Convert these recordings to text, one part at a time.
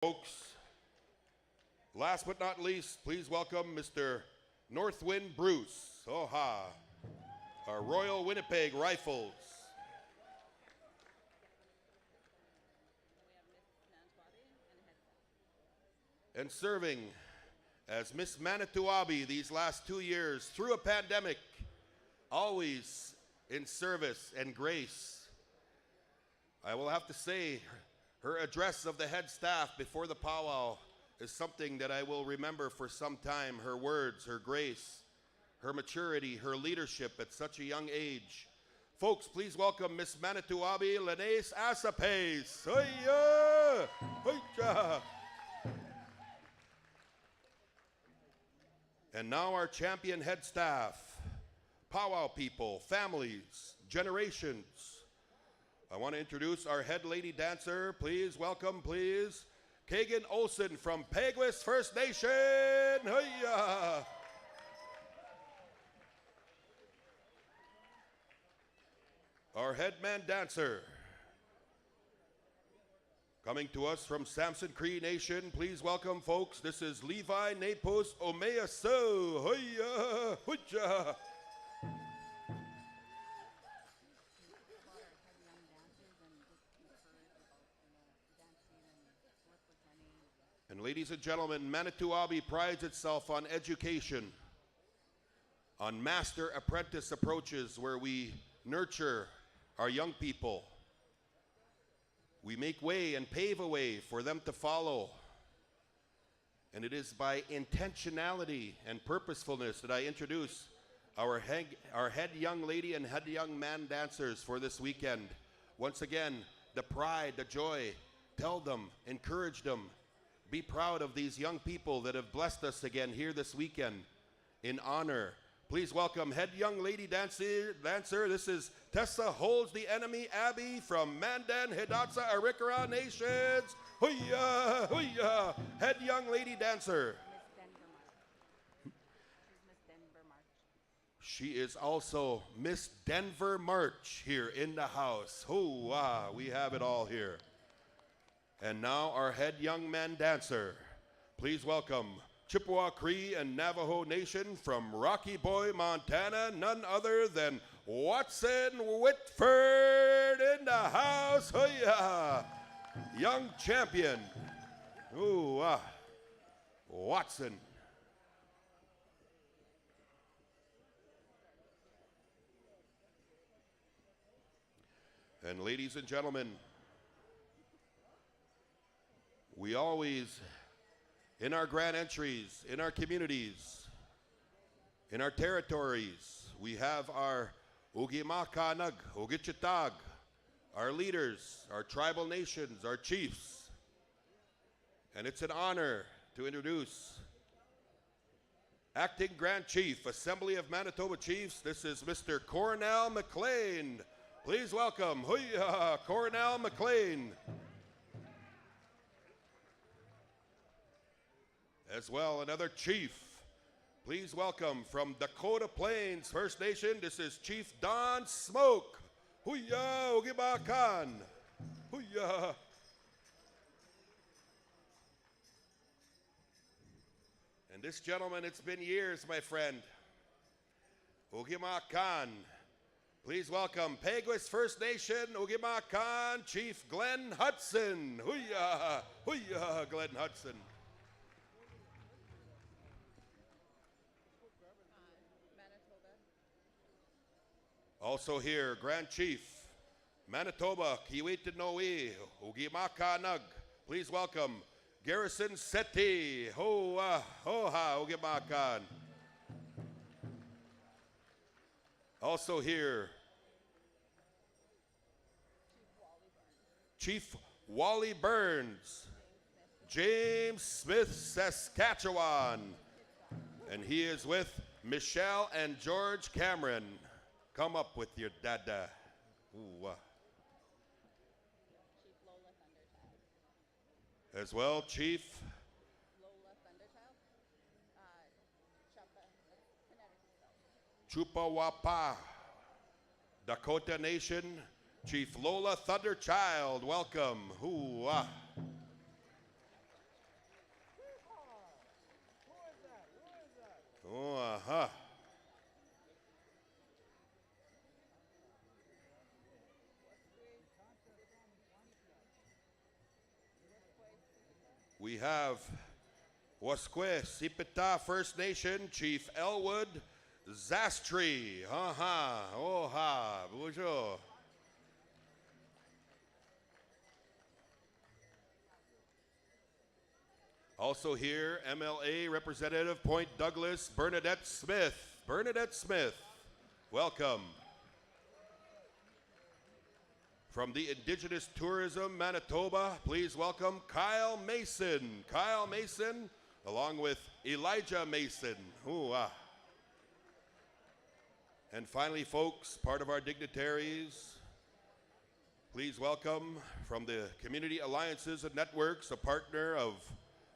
Folks, last but not least, please welcome Mr. Northwind Bruce, Oha, our Royal Winnipeg Rifles. And serving as Miss Manito Ahbee these last 2 years through a pandemic, always in service and grace. I will have to say, her address of the head staff before the powwow is something that I will remember for some time. Her words, her grace, her maturity, her leadership at such a young age. Folks, please welcome Miss Manito Ahbee Lenace Asapace. Hoya! Hoya! And now our champion head staff, powwow people, families, generations. I want to introduce our head lady dancer. Please welcome, please, Kagan Olson from Peguis First Nation. Hiya! Our head man dancer, coming to us from Samson Cree Nation. Please welcome, folks. This is Levi Napos Omea So. Hiya! Hiya! And ladies and gentlemen, Manito Ahbee prides itself on education, on master-apprentice approaches where we nurture our young people. We make way and pave a way for them to follow. And it is by intentionality and purposefulness that I introduce our head young lady and head young man dancers for this weekend. Once again, the pride, the joy, tell them, encourage them, be proud of these young people that have blessed us again here this weekend in honor. Please welcome head young lady dancer. This is Tessa Holds the Enemy Abby from Mandan, Hidatsa, Arikara Nations. Huya, huya. Head young lady dancer. She is also Miss Denver March here in the house. Hoo-wah, we have it all here. And now our head young man dancer. Please welcome Chippewa Cree and Navajo Nation from Rocky Boy, Montana, none other than Watson Whitford in the house. Hoya! Young champion. Ooh, Watson. And ladies and gentlemen, we always, in our grand entries, in our communities, in our territories, we have our Ugimakanag, Ugichitag, our leaders, our tribal nations, our chiefs. And it's an honor to introduce Acting Grand Chief, Assembly of Manitoba Chiefs. This is Mr. Cornell McLean. Please welcome, Huya, Cornell McLean. As well, another chief. Please welcome from Dakota Plains First Nation. This is Chief Don Smoke. Huya, Ugibakan. Huya. And this gentleman, it's been years, my friend. Ugimakan. Please welcome Peguis First Nation, Ugimakan, Chief Glenn Hudson. Huya, huya, Glenn Hudson. Also here, Grand Chief, Manitoba, Kiwitinoi, Ugimakanag. Please welcome Garrison Seti. Hoa, hoha, Ugimakan. Also here, Chief Wally Burns, James Smith, Saskatchewan. And he is with Michelle and George Cameron. Come up with your dada. Ooh, Chief Lola Thunderchild. As well, Chief Lola Thunderchild. Chupawapa, Dakota Nation, Chief Lola Thunderchild. Welcome. Ooh, We have Wasque Sipita First Nation Chief Elwood Zastri. Ha, oha, bonjour. Also here, MLA Representative Point Douglas Bernadette Smith. Bernadette Smith, welcome. From the Indigenous Tourism Manitoba, please welcome Kyle Mason. Kyle Mason, along with Elijah Mason. Ooh, ah. And finally, folks, part of our dignitaries, please welcome from the Community Alliances and Networks, a partner of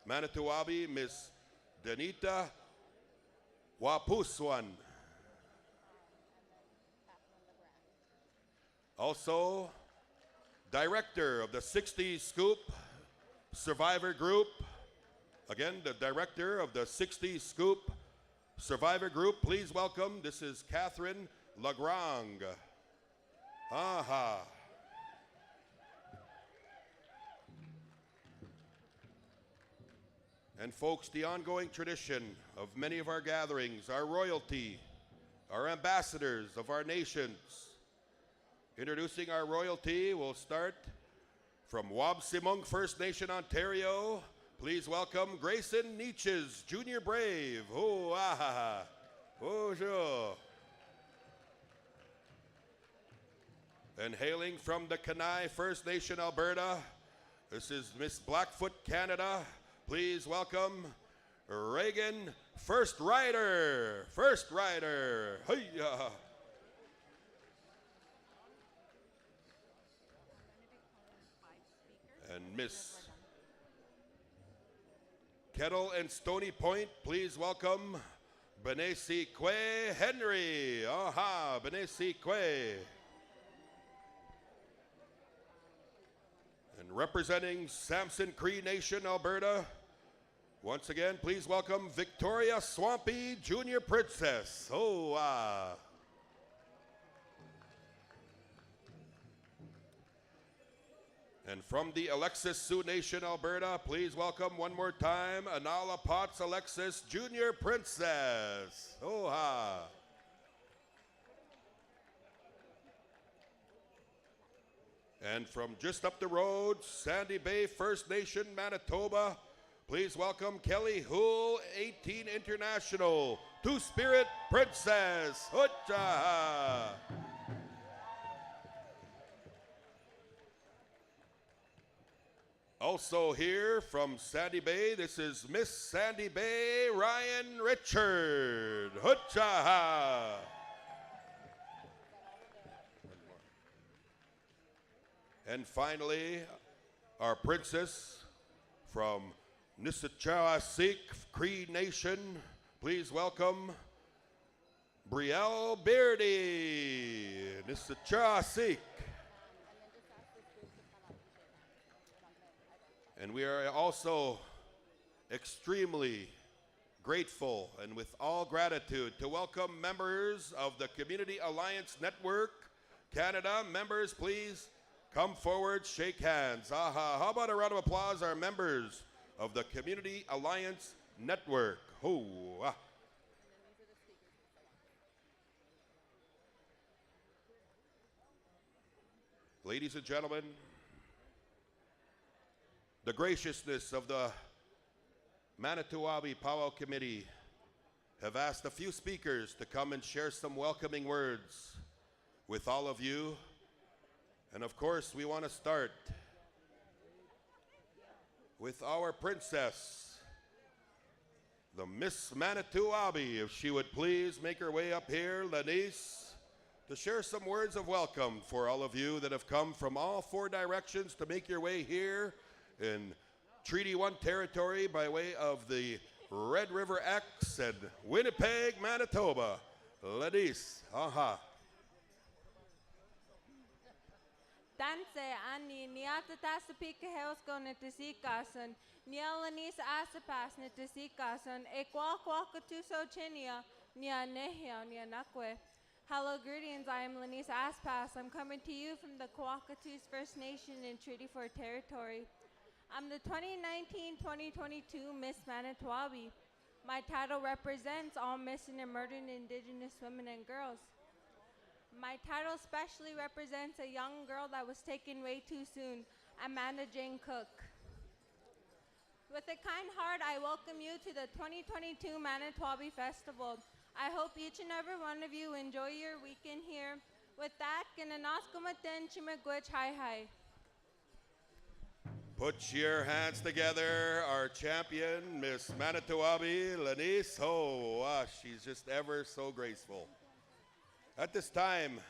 Manito Ahbee, Miss Danita Wapuswan. Also, Director of the 60 Scoop Survivor Group. Again, the Director of the 60 Scoop Survivor Group. Please welcome, this is Catherine Lagrang. Aha. And folks, the ongoing tradition of many of our gatherings, our royalty, our ambassadors of our nations. Introducing our royalty, we'll start from Wabsimung First Nation, Ontario. Please welcome Grayson Nietzsche's Junior Brave. Oh, ah, bonjour. And hailing from the Kenai First Nation, Alberta, this is Miss Blackfoot, Canada. Please welcome Reagan First Rider. First Rider. Hi-ya. And Miss Kettle and Stony Point, please welcome Benesi Kwe Henry. Aha, Benesi Kwe. And representing Samson Cree Nation, Alberta, once again, please welcome Victoria Swampy, Junior Princess. Oh, ah. And from the Alexis Sioux Nation, Alberta, please welcome one more time Anala Potts Alexis, Junior Princess. Oh, ha. And from just up the road, Sandy Bay First Nation, Manitoba, please welcome Kelly Hool, 18 International, Two-Spirit Princess. Hutcha. Also here from Sandy Bay, this is Miss Sandy Bay, Ryan Richard. Hutcha. And finally, our princess from Nisitchawasik Cree Nation, please welcome Brielle Beardy, Nisitchawasik. And we are also extremely grateful and with all gratitude to welcome members of the Community Alliance Network Canada. Members, please come forward, shake hands. Aha. How about a round of applause, our members of the Community Alliance Network. Ho. Ah. Ladies and gentlemen, the graciousness of the Manito Ahbee Pow Wow Committee have asked a few speakers to come and share some welcoming words with all of you. And of course, we want to start with our princess, the Miss Manito Ahbee, if she would please make her way up here, Lanice, to share some words of welcome for all of you that have come from all four directions to make your way here in Treaty 1 territory by way of the Red River X and Winnipeg, Manitoba. Ladies, aha. Tanse ani niata tasapika heusko netisikasan nialanis asapas netisikasan equaquacatuso chinia nia nehia nia nakwe. Hello, greetings. I am Lanice Aspas. I'm coming to you from the Quakatus First Nation in Treaty 4 territory. I'm the 2019-2022 Miss Manito Ahbee. My title represents all missing and murdered Indigenous women and girls. My title especially represents a young girl that was taken way too soon, Amanda Jane Cook. With a kind heart, I welcome you to the 2022 Manito Ahbee Festival. I hope each and every one of you enjoy your weekend here. With that, kinanaskomaten chimagwich hi hi. Put your hands together, our champion, Miss Manito Ahbee, Lanice Ho. Ah, she's just ever so graceful. At this time,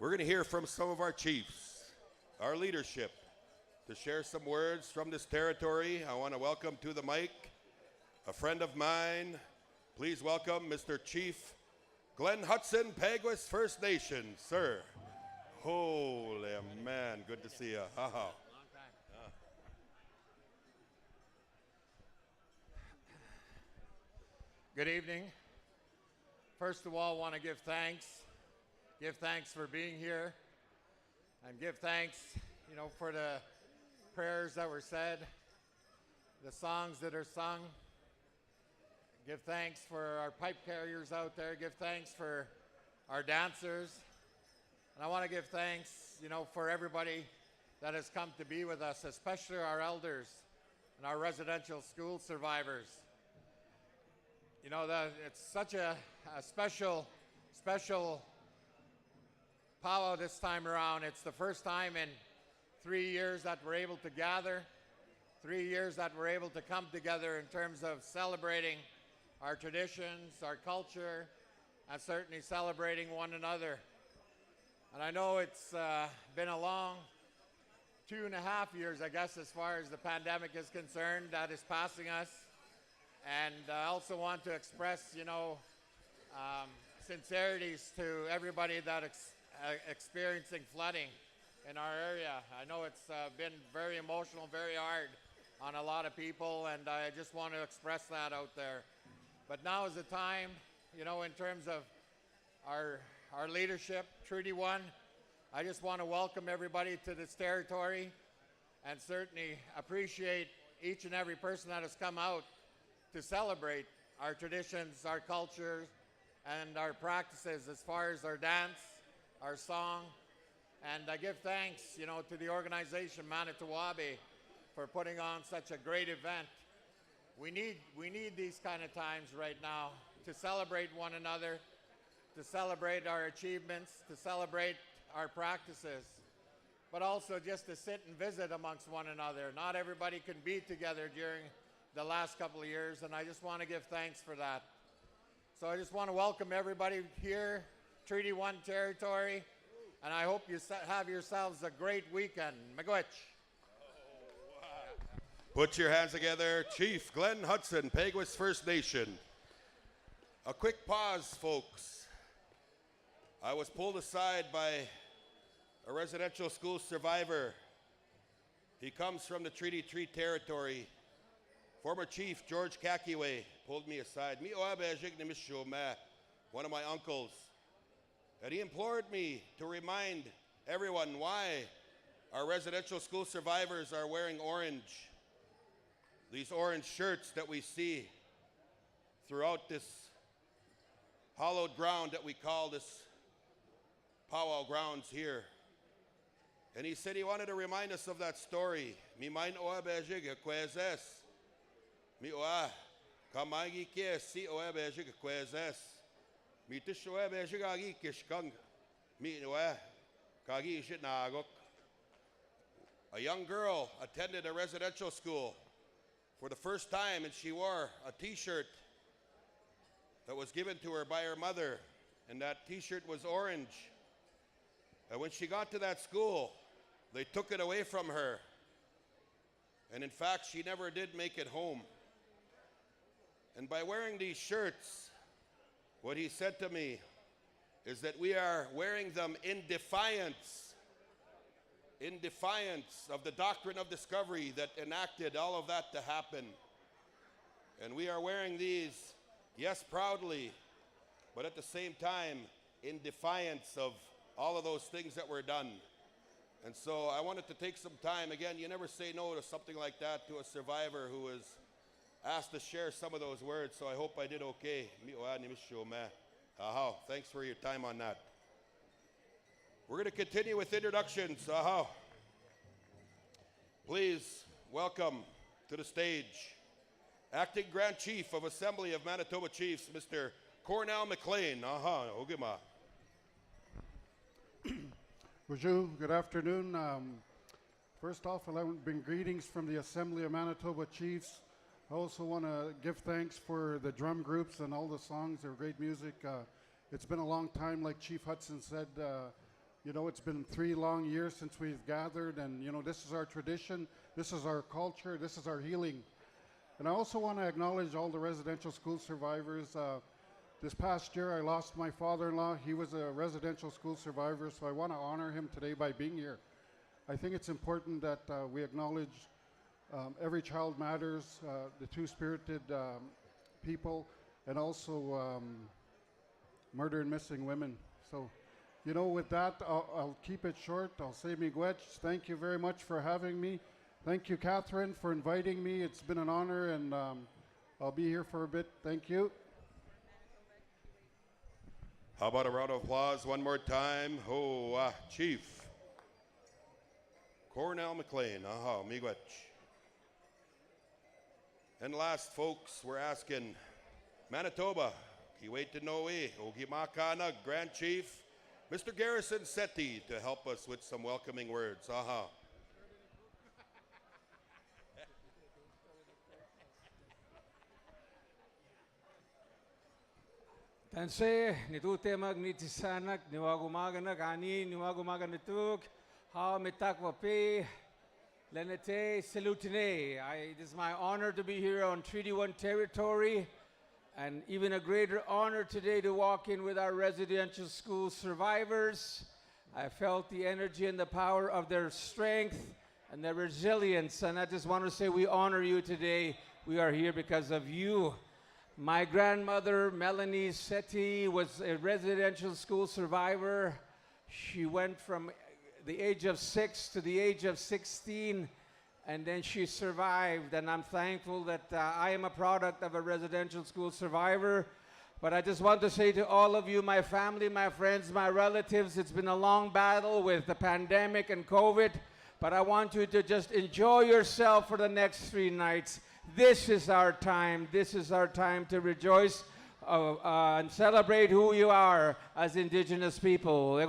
we're going to hear from some of our chiefs, our leadership, to share some words from this territory. I want to welcome to the mic a friend of mine. Please welcome Mr. Chief Glenn Hudson, Peguis First Nation, sir. Holy man, good to see you. Good evening. First of all, I want to give thanks. Give thanks for being here. And give thanks, for the prayers that were said, the songs that are sung. Give thanks for our pipe carriers out there. Give thanks for our dancers. And I want to give thanks, for everybody that has come to be with us, especially our elders and our residential school survivors. It's such a special powwow this time around. It's the first time in 3 years that we're able to gather, 3 years that we're able to come together in terms of celebrating our traditions, our culture, and certainly celebrating one another. And I know it's been a long 2.5 years, I guess, as far as the pandemic is concerned, that is passing us. And I also want to express, sincerities to everybody that experiencing flooding in our area. I know it's been very emotional, very hard on a lot of people, and I just want to express that out there. But now is the time, in terms of our leadership, Treaty 1, I just want to welcome everybody to this territory and certainly appreciate each and every person that has come out to celebrate our traditions, our cultures, and our practices as far as our dance, our song. And I give thanks, to the organization Manito Ahbee for putting on such a great event. We need these kind of times right now to celebrate one another, to celebrate our achievements, to celebrate our practices, but also just to sit and visit amongst one another. Not everybody can be together during the last couple of years, and I just want to give thanks for that. So I just want to welcome everybody here, Treaty 1 territory, and I hope you have yourselves a great weekend. Miigwech. Put your hands together, Chief Glenn Hudson, Peguis First Nation. A quick pause, folks. I was pulled aside by a residential school survivor. He comes from the Treaty 3 territory. Former Chief George Kakiwe pulled me aside. One of my uncles. And he implored me to remind everyone why our residential school survivors are wearing orange. These orange shirts that we see throughout this hallowed ground that we call this powwow grounds here. And he said he wanted to remind us of that story. Mi main oa bejig kwezes. Mi oa kamagi ke si oa bejig kwezes. Mi tish oa bejig agi kishkang. Mi oa kagi ishit nagok. A young girl attended a residential school for the first time, and she wore a t-shirt that was given to her by her mother, and that t-shirt was orange. And when she got to that school, they took it away from her. And in fact, she never did make it home. And by wearing these shirts, what he said to me is that we are wearing them in defiance of the doctrine of discovery that enacted all of that to happen. And we are wearing these, yes, proudly, but at the same time, in defiance of all of those things that were done. And so I wanted to take some time. Again, you never say no to something like that to a survivor who was asked to share some of those words, so I hope I did okay. Thanks for your time on that. We're going to continue with introductions. Please welcome to the stage Acting Grand Chief of Assembly of Manitoba Chiefs, Mr. Cornell McLean. Ogima. Bonjour, good afternoon. First off, I'll bring greetings from the Assembly of Manitoba Chiefs. I also want to give thanks for the drum groups and all the songs. They're great music. It's been a long time, like Chief Hudson said. It's been 3 long years since we've gathered, and this is our tradition, this is our culture, this is our healing. And I also want to acknowledge all the residential school survivors. This past year, I lost my father-in-law. He was a residential school survivor, so I want to honor him today by being here. I think it's important that we acknowledge every child matters, the two-spirited people, and also murder and missing women. So, with that, I'll keep it short. I'll say miigwech. Thank you very much for having me. Thank you, Catherine, for inviting me. It's been an honor, and I'll be here for a bit. Thank you. How about a round of applause one more time? Chief Cornell McLean. Miigwech. And last, folks, we're asking Manitoba, Kiwete Ogimakana, Grand Chief, Mr. Garrison Setti, to help us with some welcoming words. Tanse, nitute magnitisanak, niwagumaganag ani, niwagumaganituk, ha mitakwape, lenete salutine. It is my honor to be here on Treaty 1 territory, and even a greater honor today to walk in with our residential school survivors. I felt the energy and the power of their strength and their resilience, and I just want to say we honor you today. We are here because of you. My grandmother, Melanie Setti, was a residential school survivor. She went from the age of 6 to the age of 16, and then she survived. And I'm thankful that I am a product of a residential school survivor. But I just want to say to all of you, my family, my friends, my relatives, it's been a long battle with the pandemic and COVID, but I want you to just enjoy yourself for the next 3 nights. This is our time. This is our time to rejoice and celebrate who you are as Indigenous people. Hi.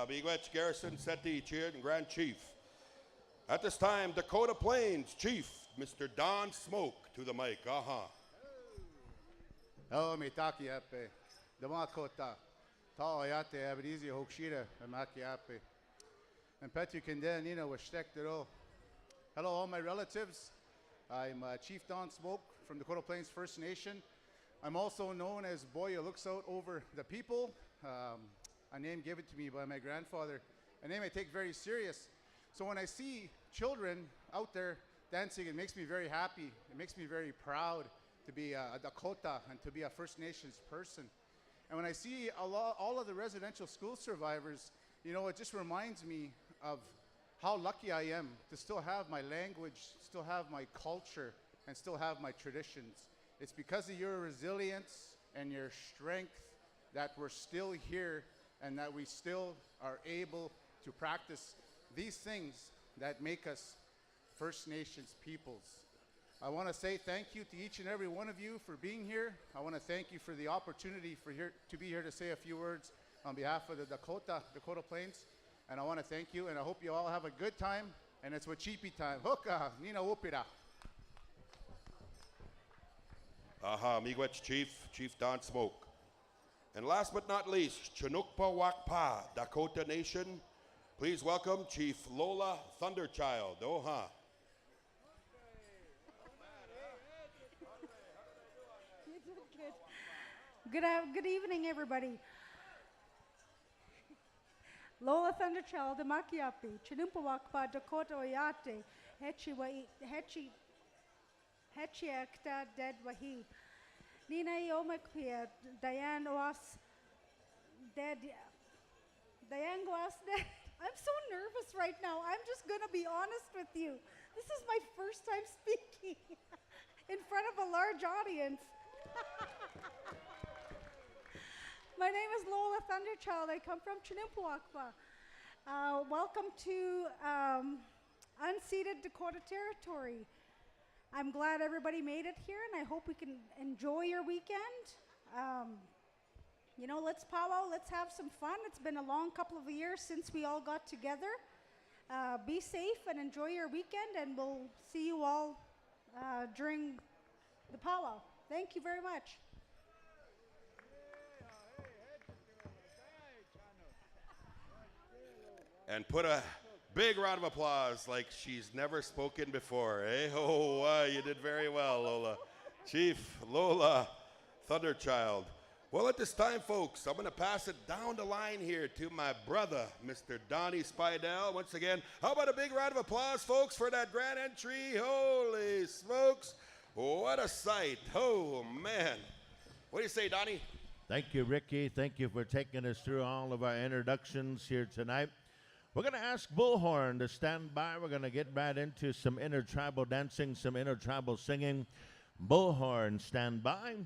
Miigwech, Garrison Setti, Chair and Grand Chief. At this time, Dakota Plains Chief, Mr. Don Smoke, to the mic. Mitaki ape, Damakota, Taoyate, Abadizi, Hokshira, Amaki ape. And Petty Kenden, Washtektero. Hello, all my relatives. I'm Chief Don Smoke from Dakota Plains First Nation. I'm also known as Boy Who Looks Out Over the People. A name given to me by my grandfather, a name I take very serious. So when I see children out there dancing, it makes me very happy. It makes me very proud to be a Dakota and to be a First Nations person. And when I see all of the residential school survivors, it just reminds me of how lucky I am to still have my language, still have my culture, and still have my traditions. It's because of your resilience and your strength that we're still here and that we still are able to practice these things that make us First Nations peoples. I want to say thank you to each and every one of you for being here. I want to thank you for the opportunity to be here to say a few words on behalf of the Dakota Plains. And I want to thank you, and I hope you all have a good time, and it's Wachipi time. Hoka, Nina Upira. Miigwech Chief Don Smoke. And last but not least, Chinukpa Wakpa, Dakota Nation. Please welcome Chief Lola Thunderchild. Good evening, everybody. Lola Thunderchild, the Makiapi, Chinumpawakpa, Dakota Oyate, Hechiakta, Dead Wahi, Nina Yomakpia, Diane Oas, Dead Diane Guasne. I'm so nervous right now. I'm just going to be honest with you. This is my first time speaking in front of a large audience. My name is Lola Thunderchild. I come from Chinimpuakwa. Welcome to unceded Dakota Territory. I'm glad everybody made it here, and I hope we can enjoy your weekend. You know, let's powwow, let's have some fun. It's been a long couple of years since we all got together. Be safe and enjoy your weekend, and we'll see you all during the powwow. Thank you very much. And put a big round of applause like she's never spoken before. Eh? Oh, you did very well, Lola. Chief Lola Thunderchild. Well, at this time, folks, I'm going to pass it down the line here to my brother, Mr. Donnie Spidell. Once again, how about a big round of applause, folks, for that grand entry? Holy smokes. What a sight. Oh, man. What do you say, Donnie? Thank you, Ricky. Thank you for taking us through all of our introductions here tonight. We're going to ask Bullhorn to stand by. We're going to get right into some intertribal dancing, some intertribal singing. Bullhorn, stand by.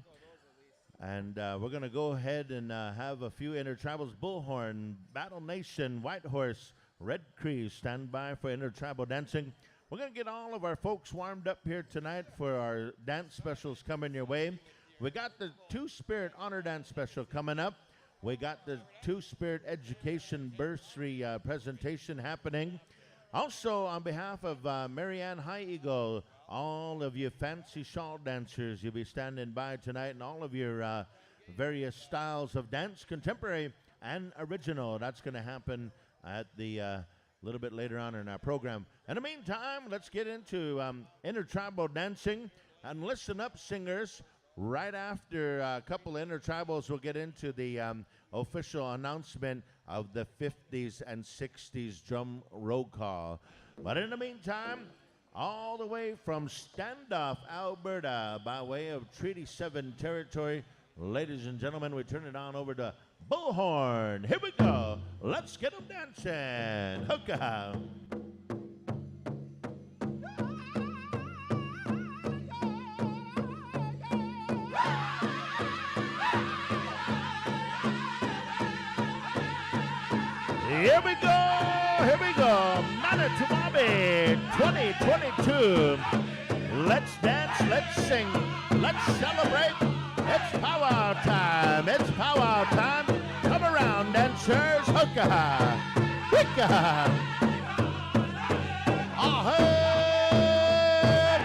And we're going to go ahead and have a few intertribals. Bullhorn, Battle Nation, Whitehorse, Red Cree, stand by for intertribal dancing. We're going to get all of our folks warmed up here tonight for our dance specials coming your way. We got the Two-Spirit Honor Dance special coming up. We got the Two-Spirit Education Bursary presentation happening. Also, on behalf of Marianne High Eagle, all of you fancy shawl dancers, you'll be standing by tonight, and all of your various styles of dance, contemporary and original. That's going to happen at the little bit later on in our program. In the meantime, let's get into intertribal dancing. And listen up, singers. Right after a couple of intertribals, we'll get into the official announcement of the 50s and 60s drum roll call. But in the meantime, all the way from Standoff, Alberta, by way of Treaty 7 territory, ladies and gentlemen, we turn it on over to Bullhorn. Here we go. Let's get them dancing. Hookah. Here we go, Manito Ahbee 2022. Let's dance, let's sing, let's celebrate. It's powwow time, it's powwow time. Come around, dancers, hookah, hookah.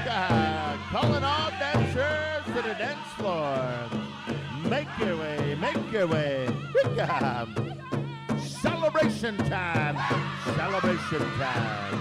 Hookah. Calling all dancers to the dance floor. Make your way, hookah. Celebration time. Celebration time.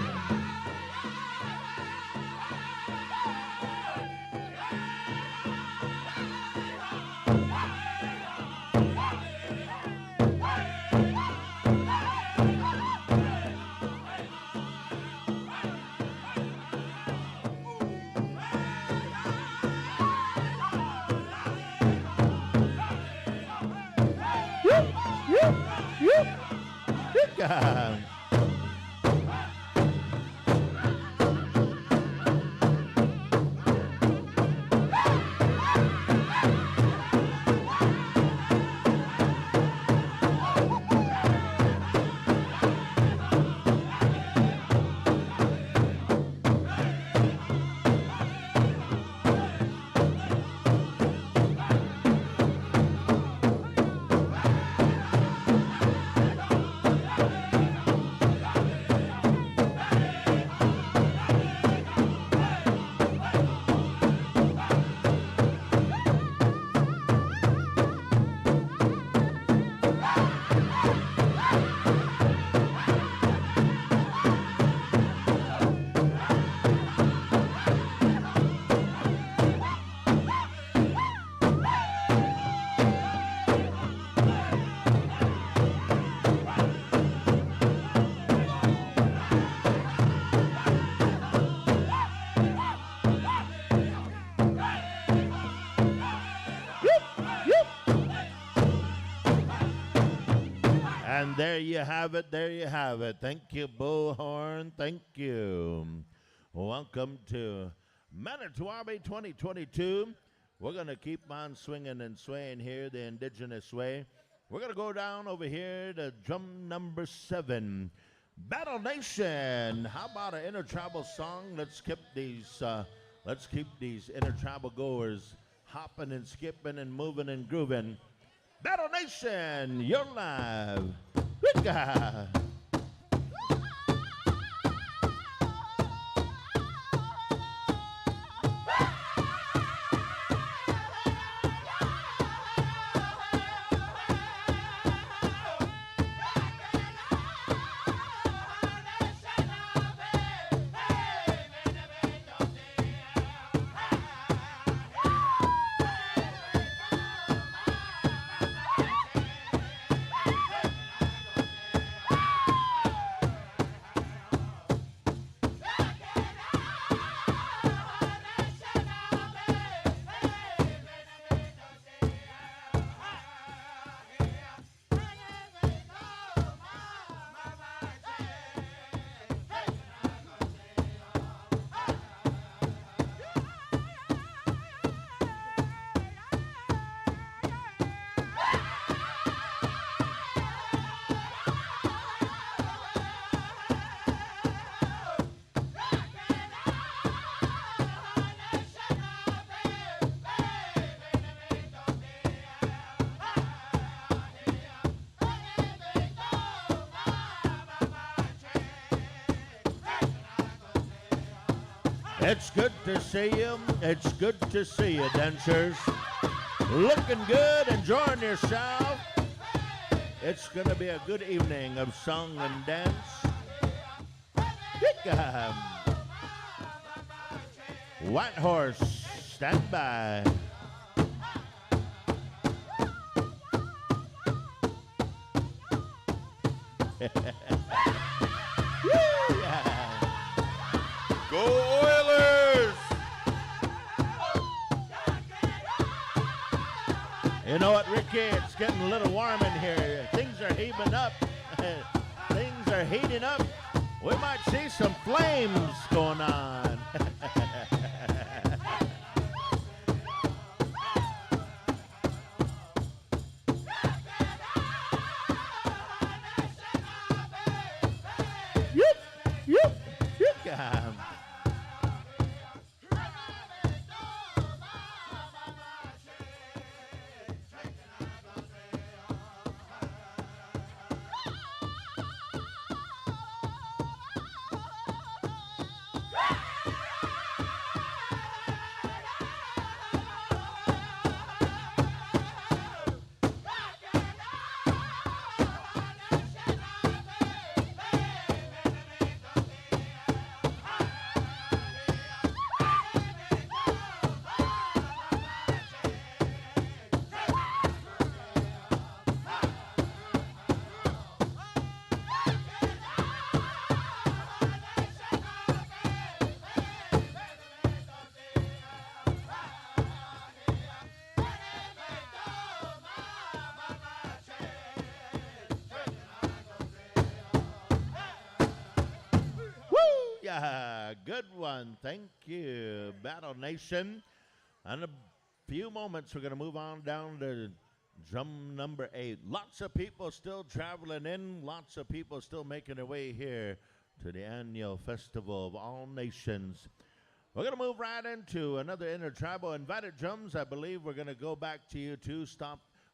And there you have it. There you have it. Thank you, Bullhorn. Thank you. Welcome to Manito Ahbee 2022. We're going to keep on swinging and swaying here the indigenous way. We're going to go down over here to drum number 7. Battle Nation. How about an intertribal song? Let's keep these intertribal goers hopping and skipping and moving and grooving. Battle Nation, you're live. Wicca. It's good to see you. It's good to see you, dancers. Looking good, enjoying yourself. It's going to be a good evening of song and dance. White Horse, stand by. Go Oilers! You know what, Ricky? It's getting a little warm in here. Things are heaving up. Things are heating up. We might see some flames going on. Good one. Thank you, Battle Nation. In a few moments, we're going to move on down to drum number 8. Lots of people still traveling in. Lots of people still making their way here to the annual Festival of All Nations. We're going to move right into another intertribal invited drums. I believe we're going to go back to you too.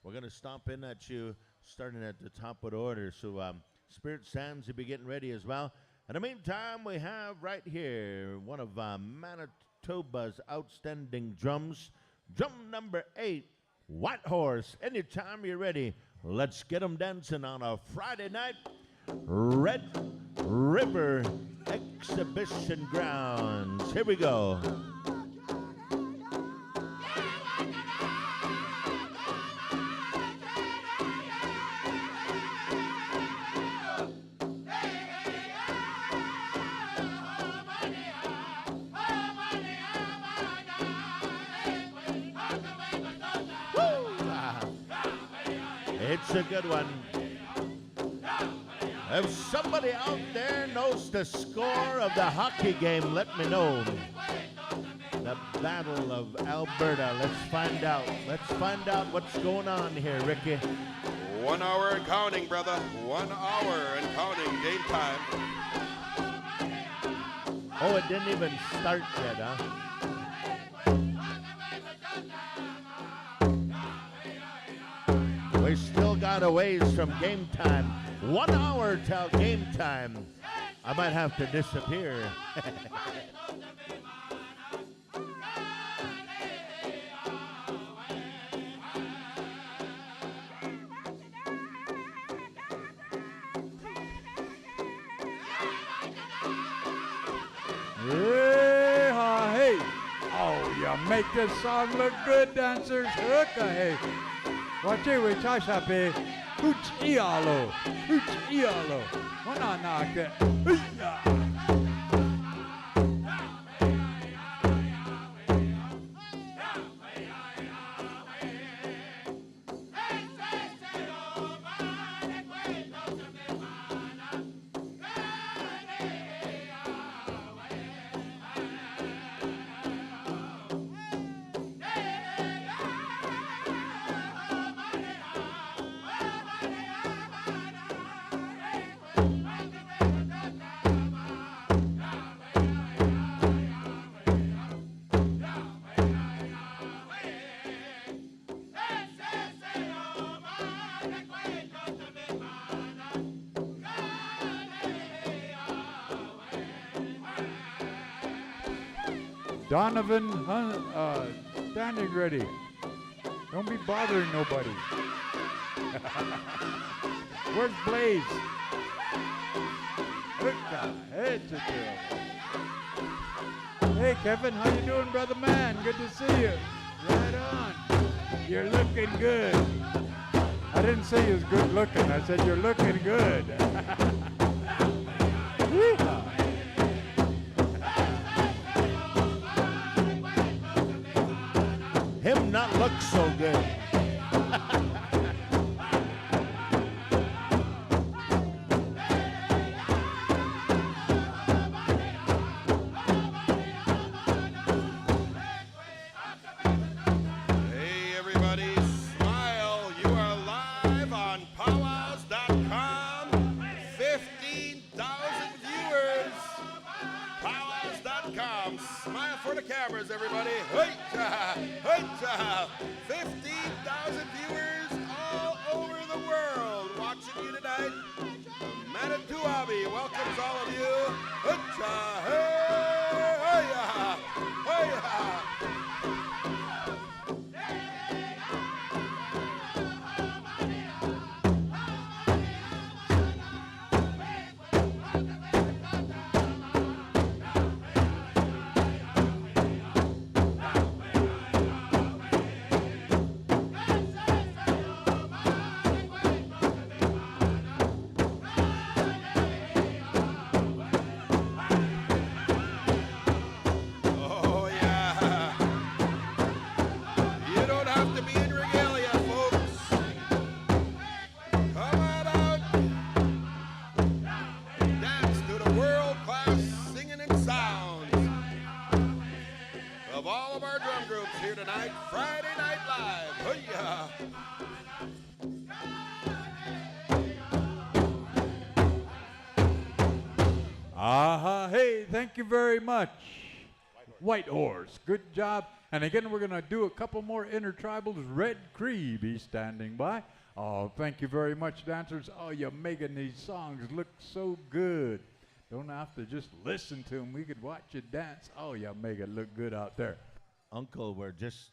We're going to stomp in at you starting at the top of the order. So Spirit Sands will be getting ready as well. In the meantime, we have right here one of Manitoba's outstanding drums. Drum number 8, White Horse. Anytime you're ready, let's get them dancing on a Friday night. Red River Exhibition Grounds. Here we go. It's a good one. If somebody out there knows the score of the hockey game, let me know. The Battle of Alberta. Let's find out. Let's find out what's going on here, Ricky. 1 hour and counting, brother. 1 hour and counting. Game time. Oh, it didn't even start yet, huh? We still got a ways from game time. 1 hour till game time. I might have to disappear. Hey! Oh, you make this song look good, dancers. Hey. Wachiwi chashape. Hooch ialo. Hooch ialo. Wananake. Donovan, standing ready. Don't be bothering nobody. Where's Blaze? Hey, Kevin, how you doing, brother man? Good to see you. Right on. You're looking good. I didn't say you was good looking. I said you're looking good. Him not look so good. Hey, everybody, smile. You are live on PowWows.com. 15,000 viewers. PowWows.com. Smile for the cameras, everybody. Hey-cha, hey-cha. 15,000 viewers all over the world watching you tonight. Manito Ahbee welcomes all of you. Hey-cha, hey, hey-ya, hey-ya. Oh, yeah. You don't have to be in regalia, folks. Come on out. Dance to the world-class singing and sounds of all of our drum groups here tonight, Friday Night Live. Hoo-yah. Hey, thank you very much. White Horse, good job. And again, we're going to do a couple more intertribals. Red Cree be standing by. Oh, thank you very much, dancers. Oh, you're making these songs look so good. Don't have to just listen to them. We could watch you dance. Oh, you make it look good out there. Uncle, we're just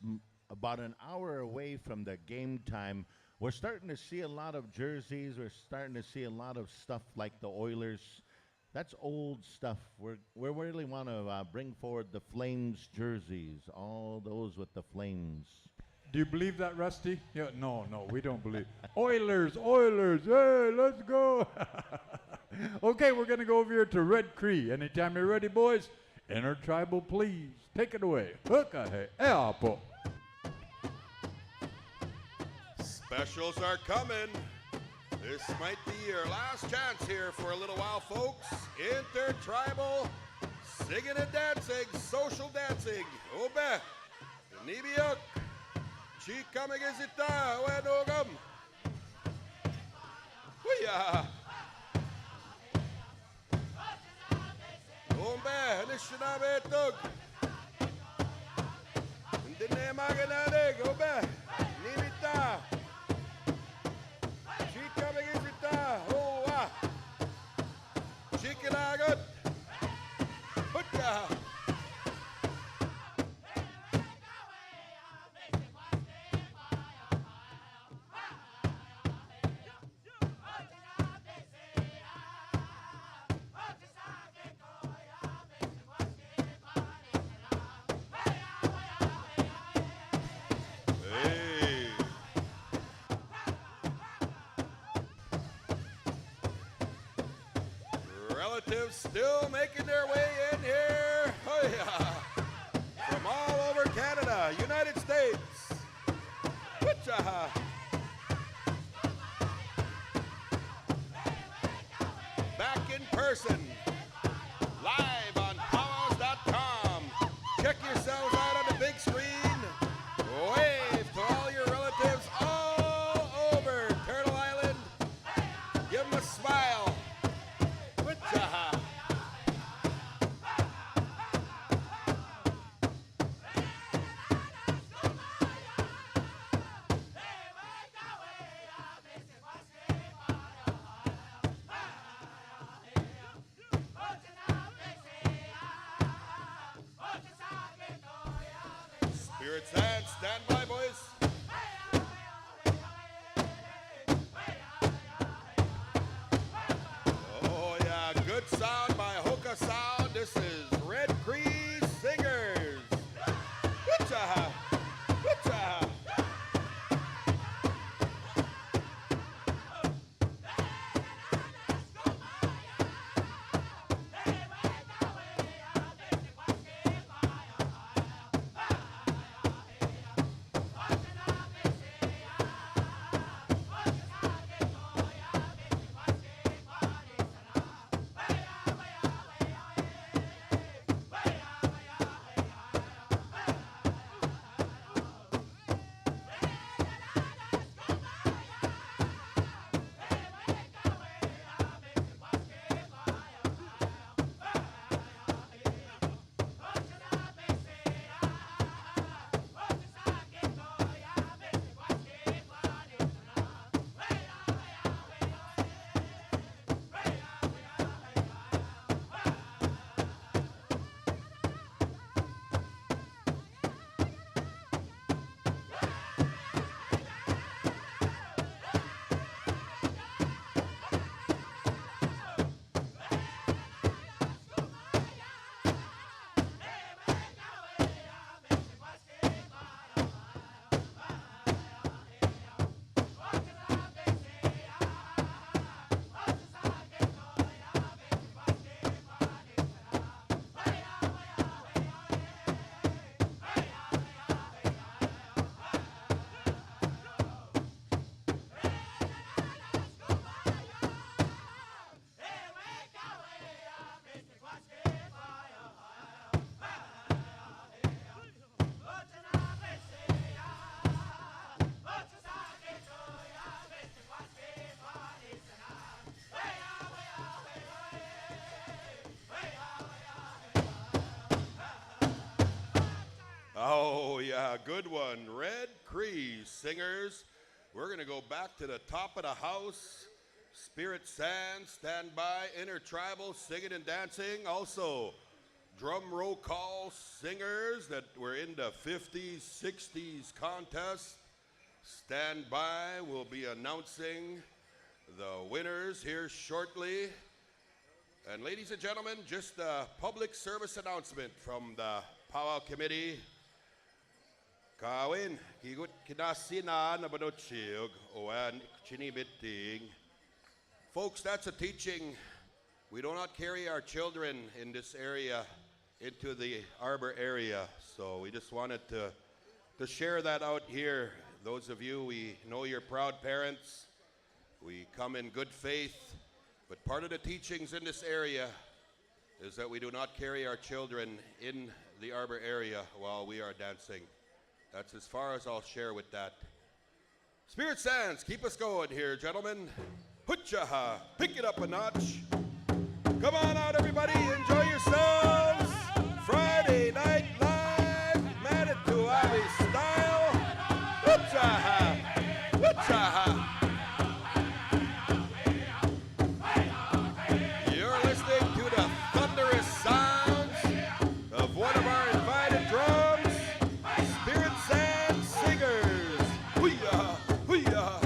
about an hour away from the game time. We're starting to see a lot of jerseys. We're starting to see a lot of stuff like the Oilers. That's old stuff. We really want to bring forward the Flames jerseys, all those with the Flames. Do you believe that, Rusty? Yeah, no, we don't believe. Oilers, hey, let's go. Okay, we're going to go over here to Red Cree. Anytime you're ready, boys, intertribal, please. Take it away. Huka he eapo. Specials are coming. This might be your last chance here for a little while, folks. Intertribal singing and dancing, social dancing. Obe, Nibiuk, Chikamagizita, Wenogam. Huya. Ombe, Nishinabe Tug. Dine Maganadig, Obe, Nibita. Chikamagizita, Hoa. Chikinagot. Huya. Hey. Relatives still making their way in here. Oh yeah. From all over Canada, United States. Whatcha? Back in person. Live on PowWows.com. Check yourselves out on the big screen. Wave to all your relatives all over Turtle Island. Give them a smile. Whatcha? Spirits and stand by, boys. Oh yeah, good sound by Hoka Sound. This is Red Crease Singers. Whatcha? Whatcha? Oh, yeah, good one. Red Crease Singers. We're going to go back to the top of the house. Spirit Sand, stand by. Intertribal, singing and dancing. Also, drum roll call singers that were in the 50s, 60s contest. Stand by. We'll be announcing the winners here shortly. And ladies and gentlemen, just a public service announcement from the Powwow Committee. Kawin, kigut kinasina na banotchig oan chinibiting. Folks, that's a teaching. We do not carry our children in this area into the Arbor area. So we just wanted to share that out here. Those of you, we know you're proud parents. We come in good faith, but part of the teachings in this area is that we do not carry our children in the arbor area while we are dancing. That's as far as I'll share with that. Spirit Sands, keep us going here, gentlemen. Hutchaha, pick it up a notch. Come on out, everybody, enjoy yourselves. Friday Night Live, Manito Ahbee style. Hutchaha, hutchaha. You're listening to the thunderous sounds of one of our invited drums, Spirit Sands Singers. Hoo-yah, hoo-yah.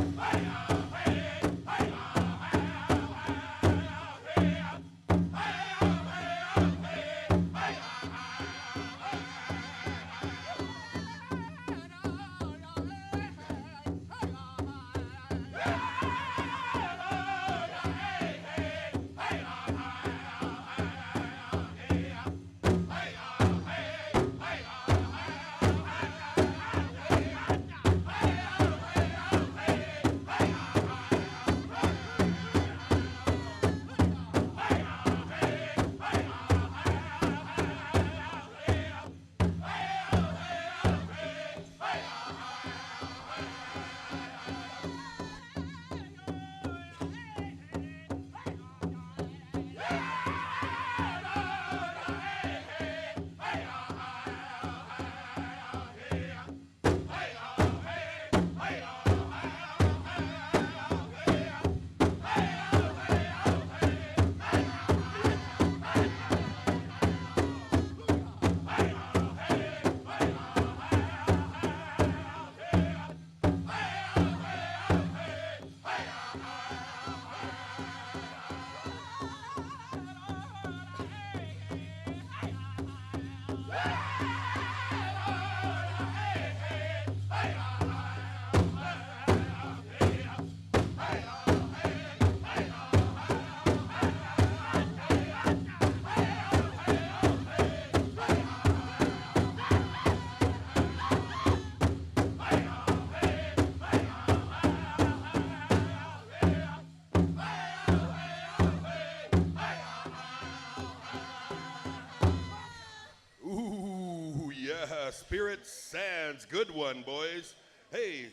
Spirit Sands, good one, boys. Hey,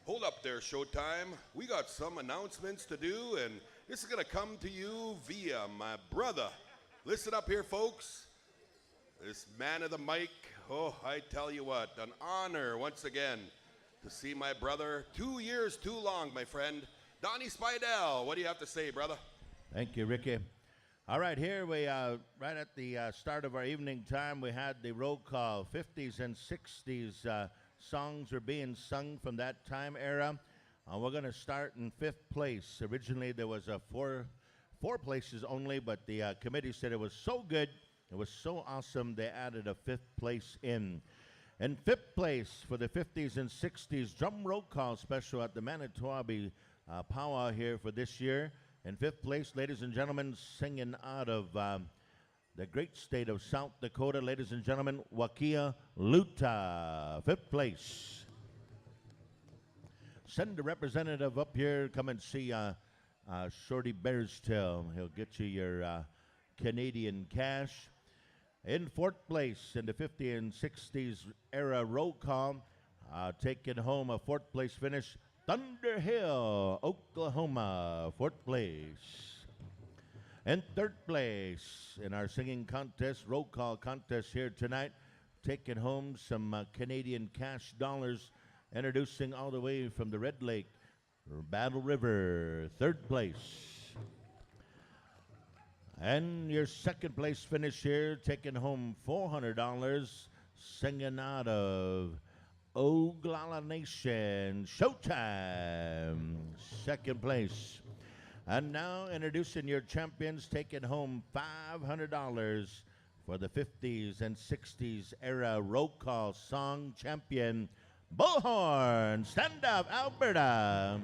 hold up there, Showtime. We got some announcements to do, and this is gonna come to you via my brother. Listen up here, folks. This man of the mic, oh, I tell you what, an honor once again to see my brother. 2 years too long, my friend. Donnie Spidell, what do you have to say, brother? Thank you, Ricky. All right, here we right at the start of our evening time, we had the roll call. 50s and 60s songs were being sung from that time era. We're going to start in 5th place. Originally, there was four places only, but the committee said it was so good, it was so awesome, they added a 5th place in. In 5th place for the 50s and 60s drum roll call special at the Manito Ahbee Pow Wow here for this year. In 5th place, ladies and gentlemen, singing out of the great state of South Dakota, ladies and gentlemen, Wakia Luta, 5th place. Send a representative up here, come and see Shorty Bearstail. He'll get you your Canadian cash. In 4th place, in the 50s and 60s era roll call, taking home a 4th place finish, Thunder Hill, Oklahoma, 4th place. In 3rd place in our singing contest, roll call contest here tonight, taking home some Canadian cash dollars, introducing all the way from the Red Lake, Battle River, 3rd place. And your 2nd place finish here, taking home $400, singing out of Oglala Nation, Showtime, 2nd place. And now introducing your champions, taking home $500 for the 50s and 60s era roll call song champion, Bullhorn, Stand Up, Alberta.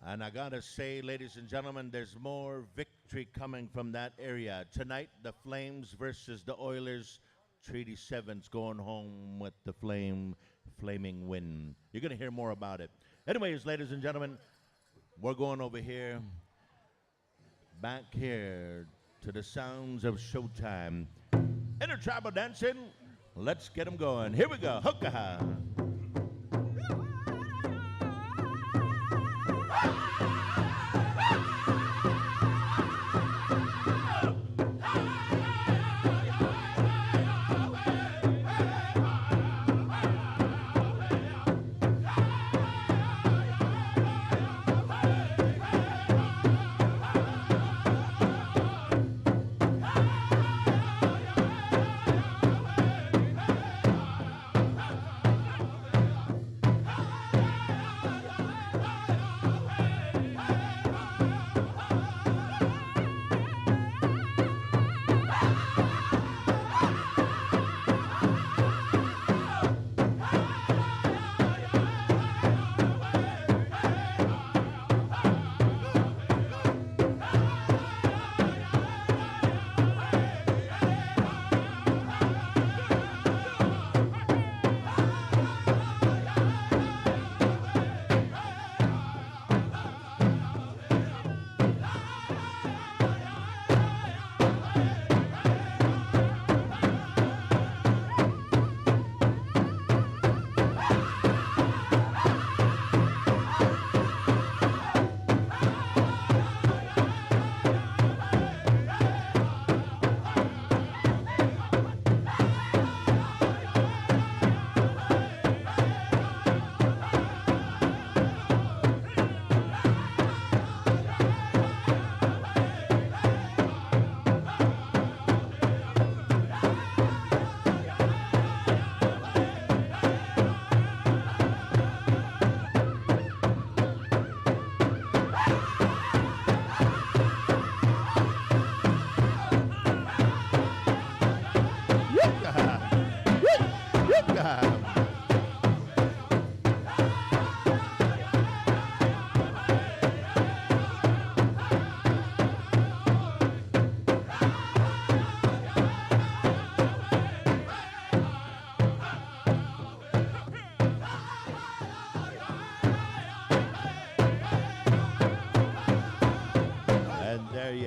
And I gotta say, ladies and gentlemen, there's more victory coming from that area. Tonight, the Flames versus the Oilers. Treaty 7's going home with the flaming win. You're going to hear more about it. Anyways, ladies and gentlemen, we're going over here, back here to the sounds of showtime. Intertribal dancing, let's get them going. Here we go, hookah.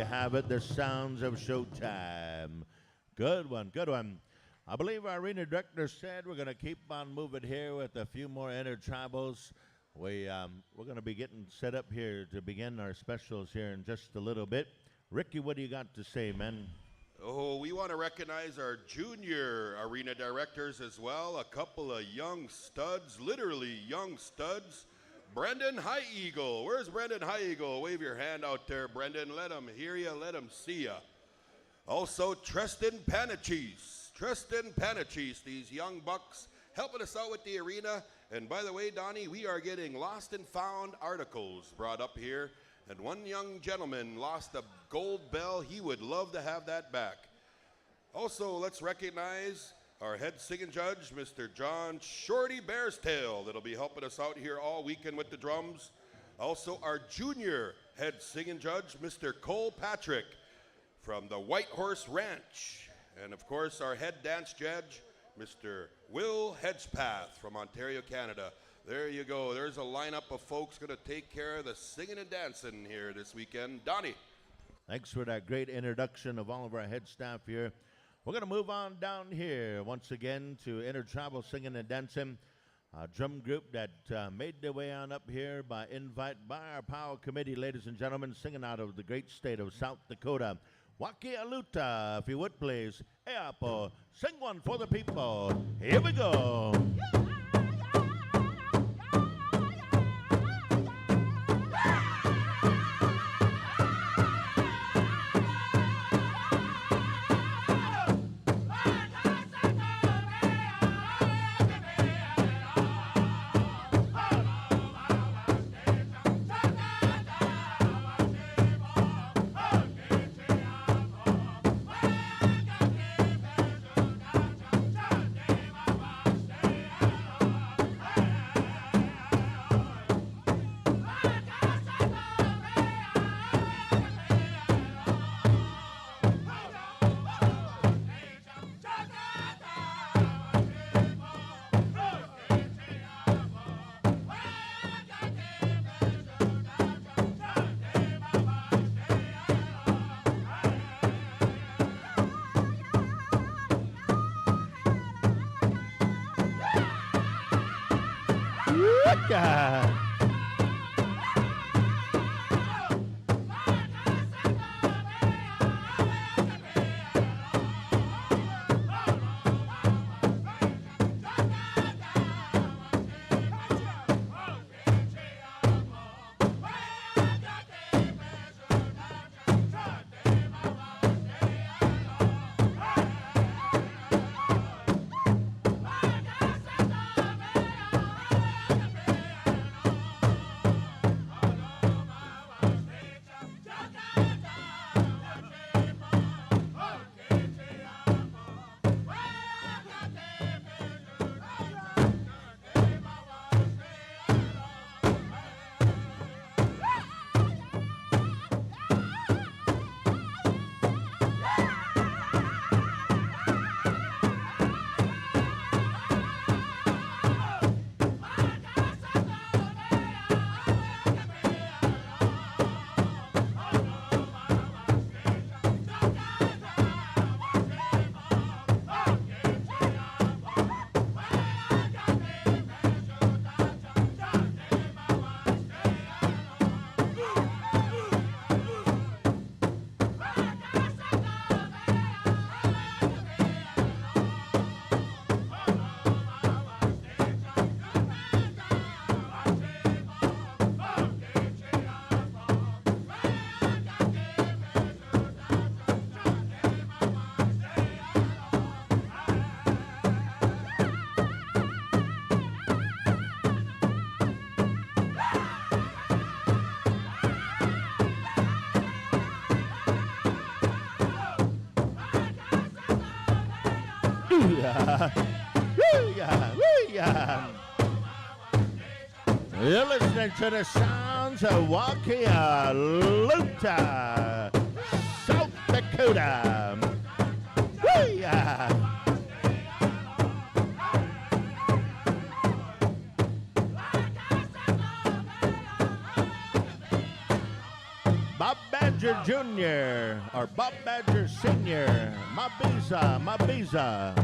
Have it, the sounds of showtime. Good one, good one. I believe our arena director said we're going to keep on moving here with a few more intertribals. We're going to be getting set up here to begin our specials here in just a little bit. Ricky, what do you got to say, man? Oh, we want to recognize our junior arena directors as well. A couple of young studs, literally young studs. Brendan High Eagle. Where's Brendan High Eagle? Wave your hand out there, Brendan. Let him hear you. Let him see you. Also, Tristan Panachis. Tristan Panachis, these young bucks helping us out with the arena. And by the way, Donnie, we are getting lost and found articles brought up here. And one young gentleman lost a gold bell. He would love to have that back. Also, let's recognize our head singing judge, Mr. John Shorty Bearstail, that'll be helping us out here all weekend with the drums. Also, our junior head singing judge, Mr. Cole Patrick from the White Horse Ranch. And of course, our head dance judge, Mr. Will Hedgepath from Ontario, Canada. There you go. There's a lineup of folks going to take care of the singing and dancing here this weekend. Donnie. Thanks for that great introduction of all of our head staff here. We're going to move on down here once again to Intertribal Singing and Dancing, a drum group that made their way on up here by invite by our POW committee, ladies and gentlemen, singing out of the great state of South Dakota. Waki Aluta, if you would please. Eapo, sing one for the people. Here we go. Yeah. Yeah. Yeah. Yeah. You're listening to the sounds of Wakialuta, South Dakota. Yeah. Bob Badger Jr. or Bob Badger Sr. Mabiza, Mabiza.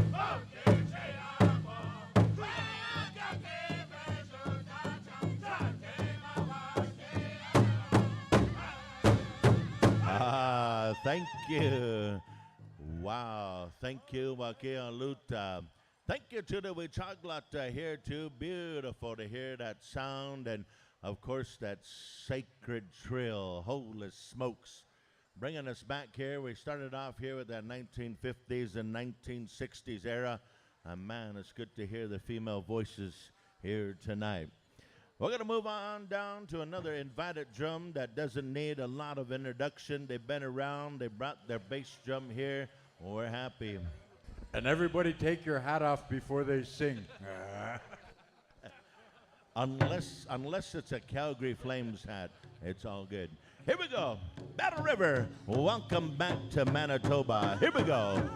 Thank you. Wow. Thank you, Wakialuta. Thank you to the Wichaglata here, too. Beautiful to hear that sound and, of course, that sacred trill. Holy smokes. Bringing us back here. We started off here with that 1950s and 1960s era. And, man, it's good to hear the female voices here tonight. We're going to move on down to another invited drum that doesn't need a lot of introduction. They've been around. They brought their bass drum here. We're happy. And everybody take your hat off before they sing. Unless it's a Calgary Flames hat, it's all good. Here we go. Battle River, welcome back to Manitoba. Here we go.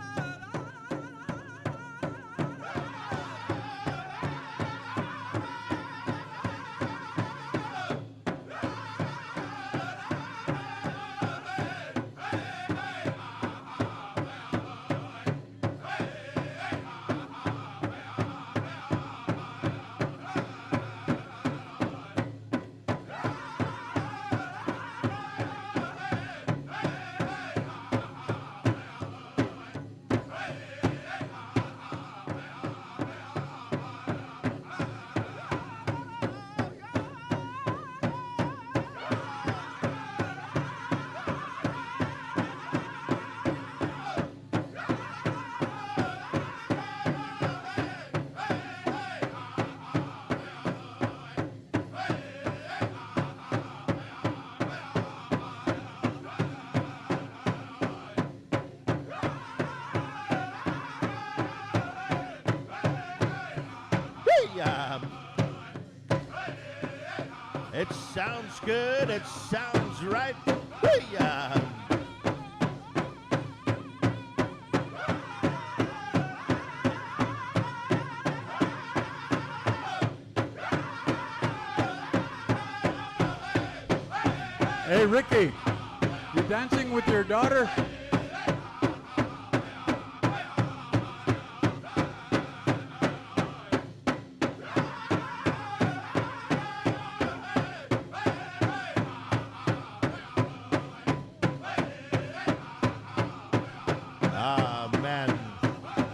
It sounds good. It sounds right. Hey-ya. Hey, Ricky, you dancing with your daughter?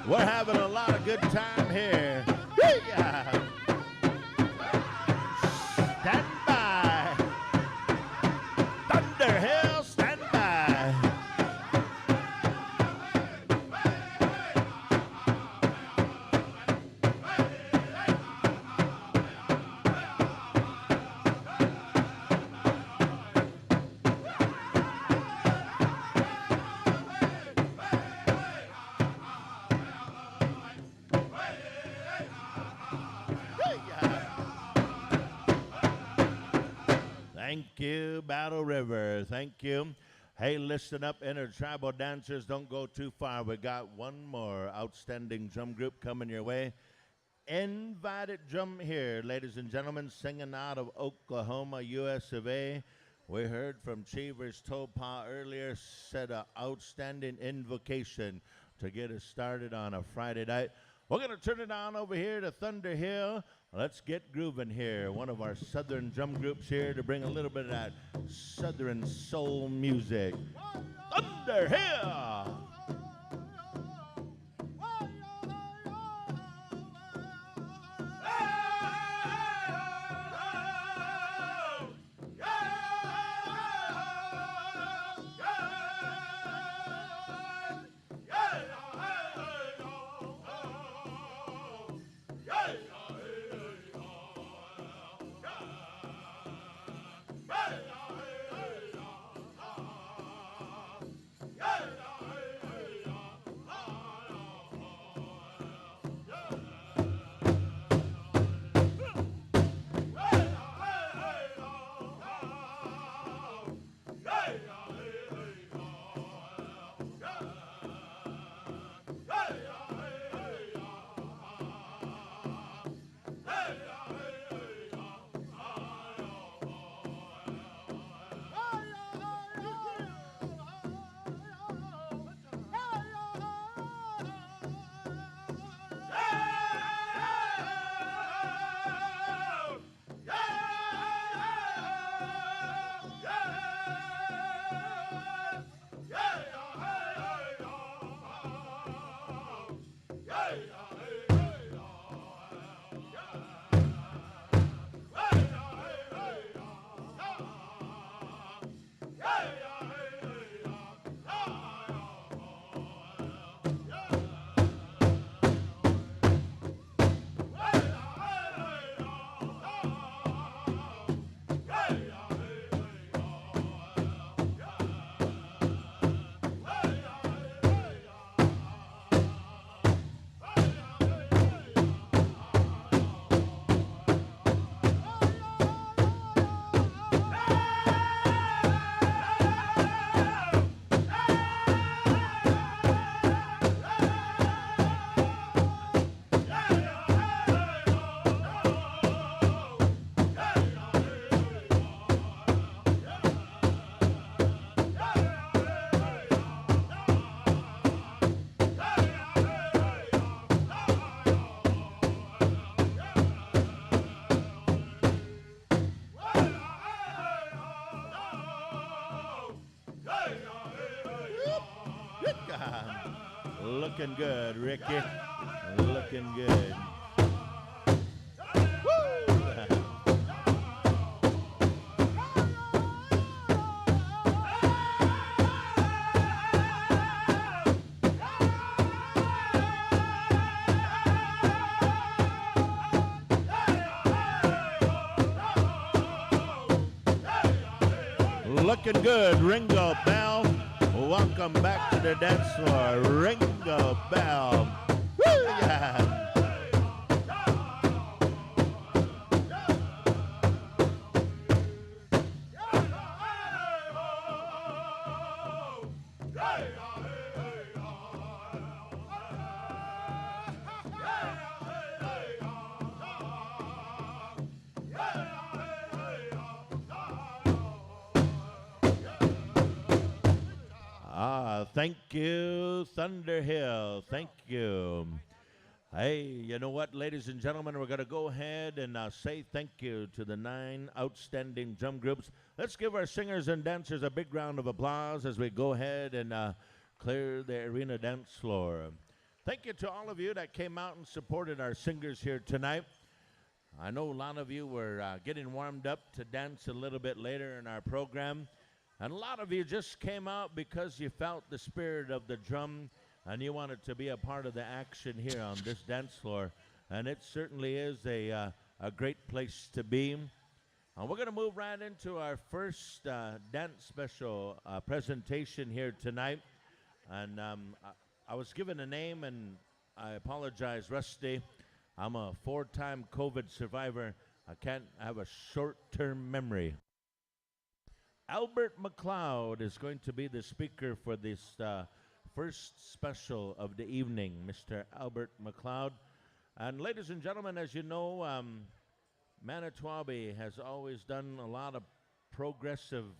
We're having a lot of good time here. Yeah. Stand by. Thunderhill, stand by. Thank you, Battle River. Thank you. Hey, listen up, intertribal dancers. Don't go too far. We got one more outstanding drum group coming your way. Invited drum here, ladies and gentlemen, singing out of Oklahoma, US of A. We heard from Cheever's Topa earlier, said an outstanding invocation to get us started on a Friday night. We're going to turn it on over here to Thunderhill. Let's get grooving here. One of our southern drum groups here to bring a little bit of that southern soul music. Thunderhill! Looking good, Ricky. Looking good. Looking good, Ringo Bell. Welcome back to the dance floor, Ringo Bell. Woo, yeah. Thank you, Thunderhill. Thank you. Hey, you know what, ladies and gentlemen, we're going to go ahead and say thank you to the 9 outstanding drum groups. Let's give our singers and dancers a big round of applause as we go ahead and clear the arena dance floor. Thank you to all of you that came out and supported our singers here tonight. I know a lot of you were getting warmed up to dance a little bit later in our program. And a lot of you just came out because you felt the spirit of the drum and you wanted to be a part of the action here on this dance floor. And it certainly is a great place to be. We're going to move right into our first dance special presentation here tonight. And I was given a name, and I apologize, Rusty. I'm a 4-time COVID survivor. I can't have a short-term memory. Albert McLeod is going to be the speaker for this first special of the evening, Mr. Albert McLeod. And ladies and gentlemen, as you know, Manito Ahbee has always done a lot of progressive,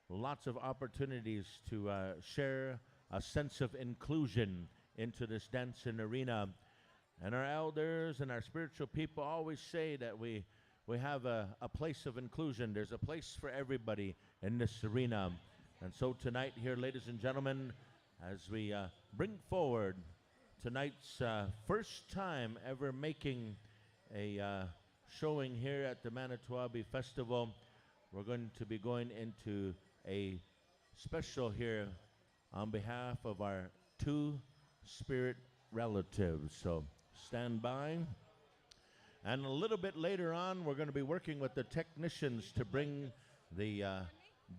lots of opportunities to share a sense of inclusion into this dancing arena. And our elders and our spiritual people always say that we have a place of inclusion. There's a place for everybody in this arena. And so tonight here, ladies and gentlemen, as we bring forward tonight's first time ever making a showing here at the Manito Ahbee Festival, we're going to be going into a special here on behalf of our two-spirit relatives. So stand by. And a little bit later on, we're going to be working with the technicians to bring the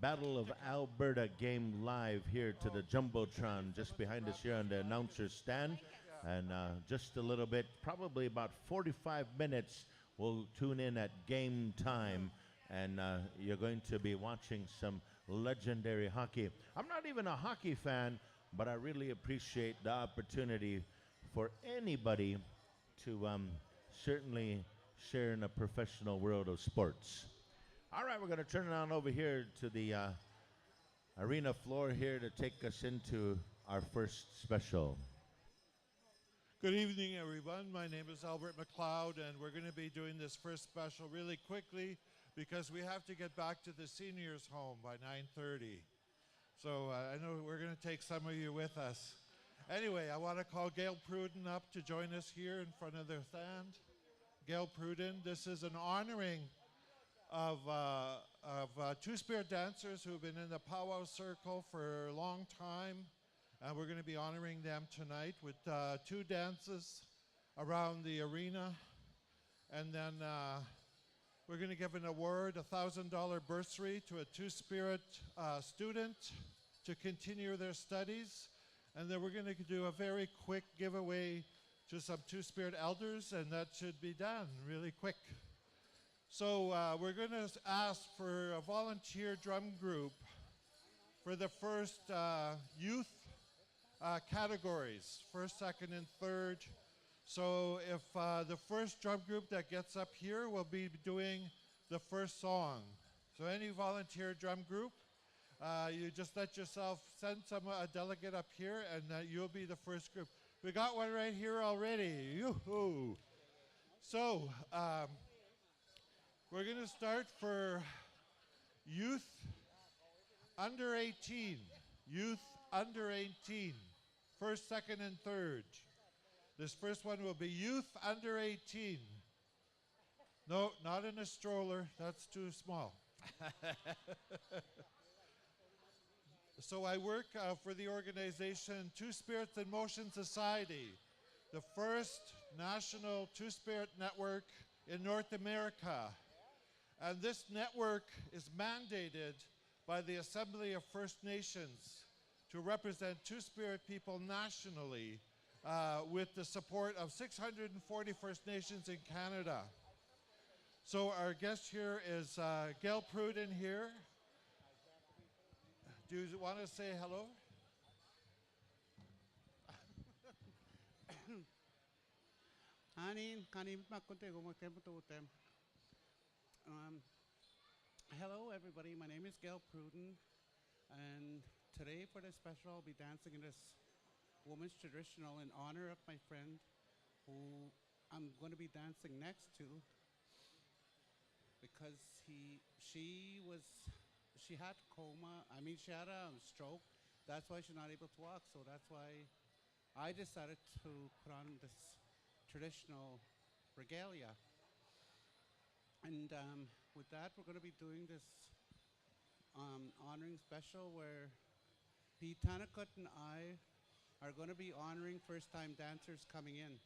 Battle of Alberta game live here to the Jumbotron just behind us here on the announcer's stand. And just a little bit, probably about 45 minutes, we'll tune in at game time. And you're going to be watching some legendary hockey. I'm not even a hockey fan, but I really appreciate the opportunity for anybody to certainly share in a professional world of sports. All right, we're going to turn it on over here to the arena floor here to take us into our first special. Good evening, everyone. My name is Albert McLeod, and we're going to be doing this first special really quickly because we have to get back to the seniors' home by 9:30. So I know we're going to take some of you with us. Anyway, I want to call Gail Pruden up to join us here in front of the stand. Gail Pruden, this is an honoring of two-spirit dancers who have been in the powwow circle for a long time. And we're going to be honoring them tonight with 2 dances around the arena. And then we're going to give an award, a $1,000 bursary to a two-spirit student to continue their studies. And then we're going to do a very quick giveaway to some two-spirit elders, and that should be done really quick. So we're going to ask for a volunteer drum group for the first youth categories, first, second, and third. So if the first drum group that gets up here will be doing the first song. So any volunteer drum group, you just let yourself send a delegate up here, and you'll be the first group. We got one right here already. Yoo-hoo. So we're going to start for youth under 18. Youth under 18. First, second, and third. This first one will be youth under 18. No, not in a stroller. That's too small. So I work for the organization Two Spirits in Motion Society, the first national two-spirit network in North America. And this network is mandated by the Assembly of First Nations to represent two-spirit people nationally with the support of 640 First Nations in Canada. So our guest here is Gail Pruden here. Do you want to say hello? Hello, everybody. My name is Gail Pruden, and today for this special, I'll be dancing in this woman's traditional in honor of my friend who I'm going to be dancing next to because she had coma. I mean, she had a stroke. That's why she's not able to walk. So that's why I decided to put on this traditional regalia. And with that, we're going to be doing this honoring special where Pete Tanakut and I are going to be honoring first-time dancers coming in.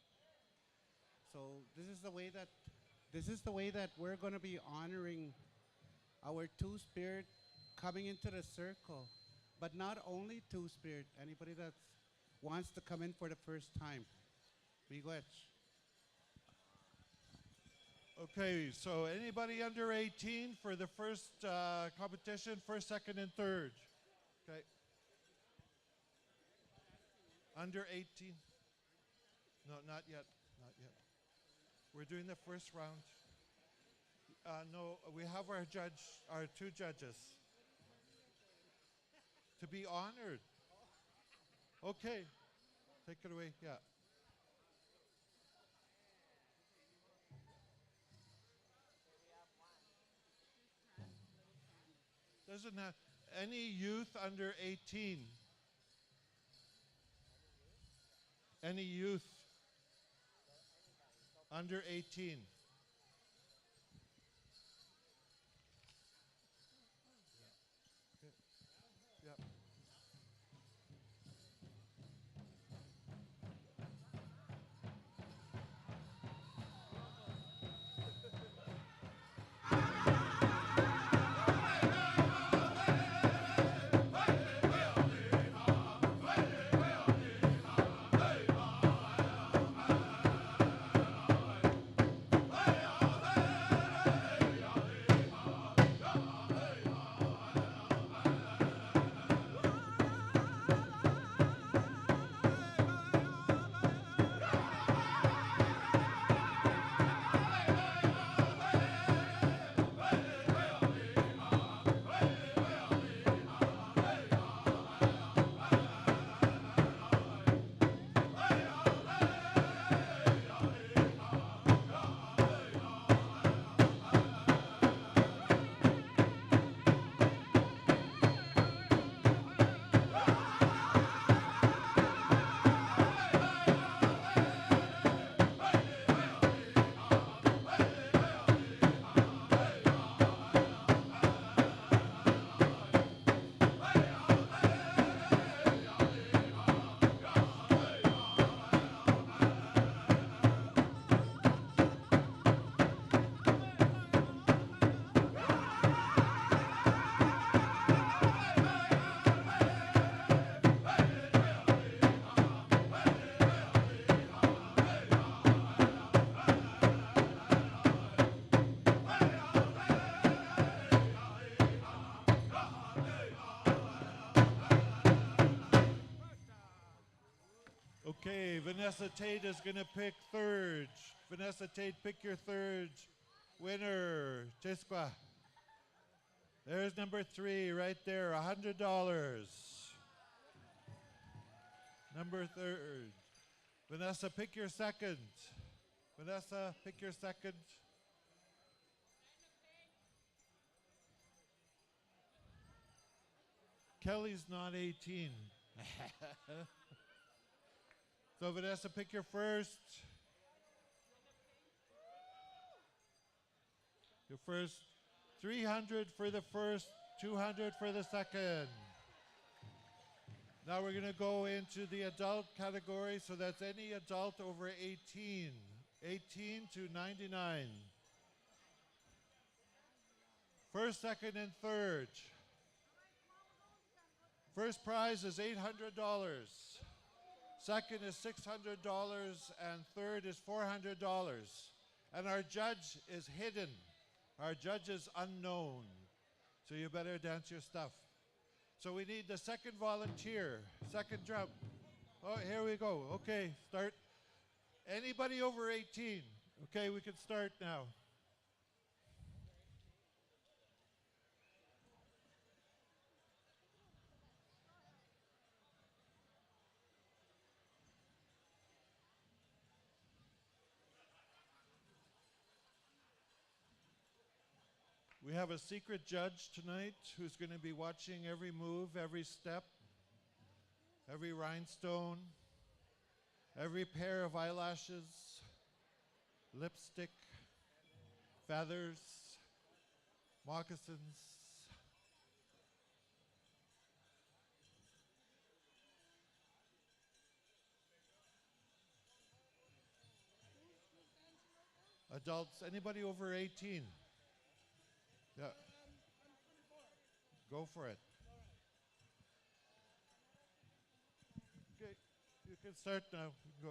So this is the way that we're going to be honoring our two-spirit coming into the circle. But not only two-spirit, anybody that wants to come in for the first time. Miigwech. Okay, so anybody under 18 for the first competition, first, second, and third? Okay. Under 18? No, not yet, not yet. We're doing the first round. No, we have our two judges to be honored. Okay, take it away, yeah. Doesn't have any youth under 18. Any youth under 18. Yep. Okay, Vanessa Tate is going to pick third. Vanessa Tate, pick your third winner. Tisqua. There's number 3 right there, $100. Number third. Vanessa, pick your second. Vanessa, pick your second. Kelly's not 18. So Vanessa, pick your first. Your first, 300 for the first, 200 for the second. Now we're going to go into the adult category, so that's any adult over 18. 18 to 99. First, second, and third. First prize is $800. Second is $600, and third is $400. And our judge is hidden. Our judge is unknown. So you better dance your stuff. So we need the second volunteer, second jump. Oh, here we go. Okay, start. Anybody over 18? Okay, we can start now. We have a secret judge tonight who's going to be watching every move, every step, every rhinestone. Every pair of eyelashes, lipstick, feathers, moccasins. Adults, anybody over 18? Yeah. Go for it. Okay, you can start now. Go.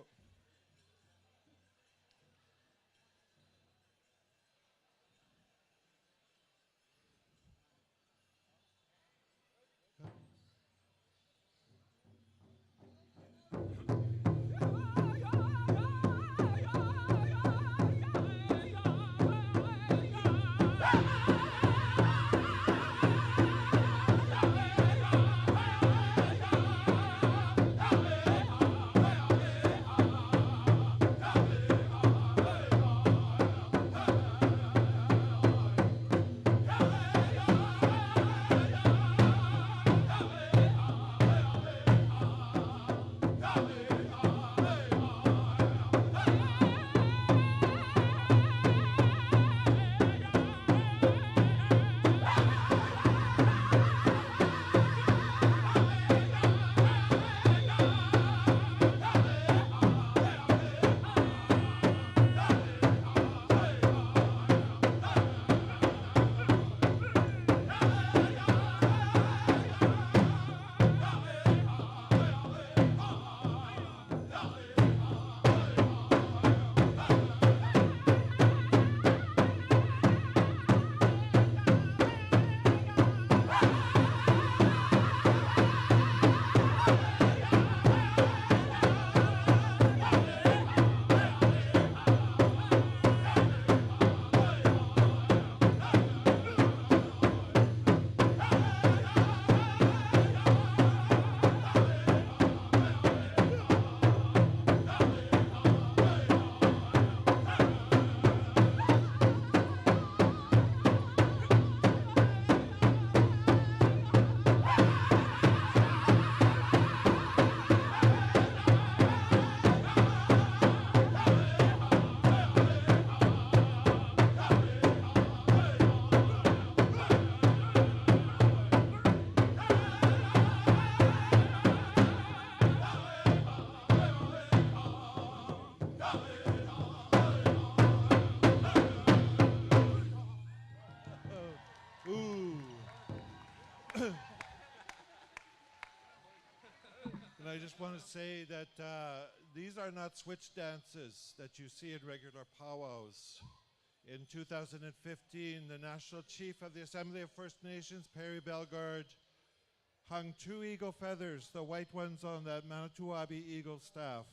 Ooh. And I just want to say that these are not switch dances that you see in regular powwows. In 2015, the National Chief of the Assembly of First Nations, Perry Bellegarde, hung 2 eagle feathers, the white ones on that Manito Ahbee eagle staff,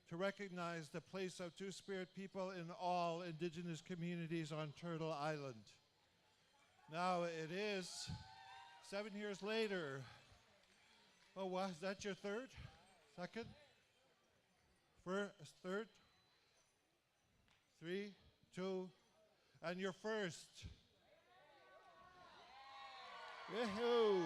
to recognize the place of Two-Spirit people in all Indigenous communities on Turtle Island. Now it is 7 years later. Oh, was that your third? Second? First? Third? 3, 2, and your first. Yahoo!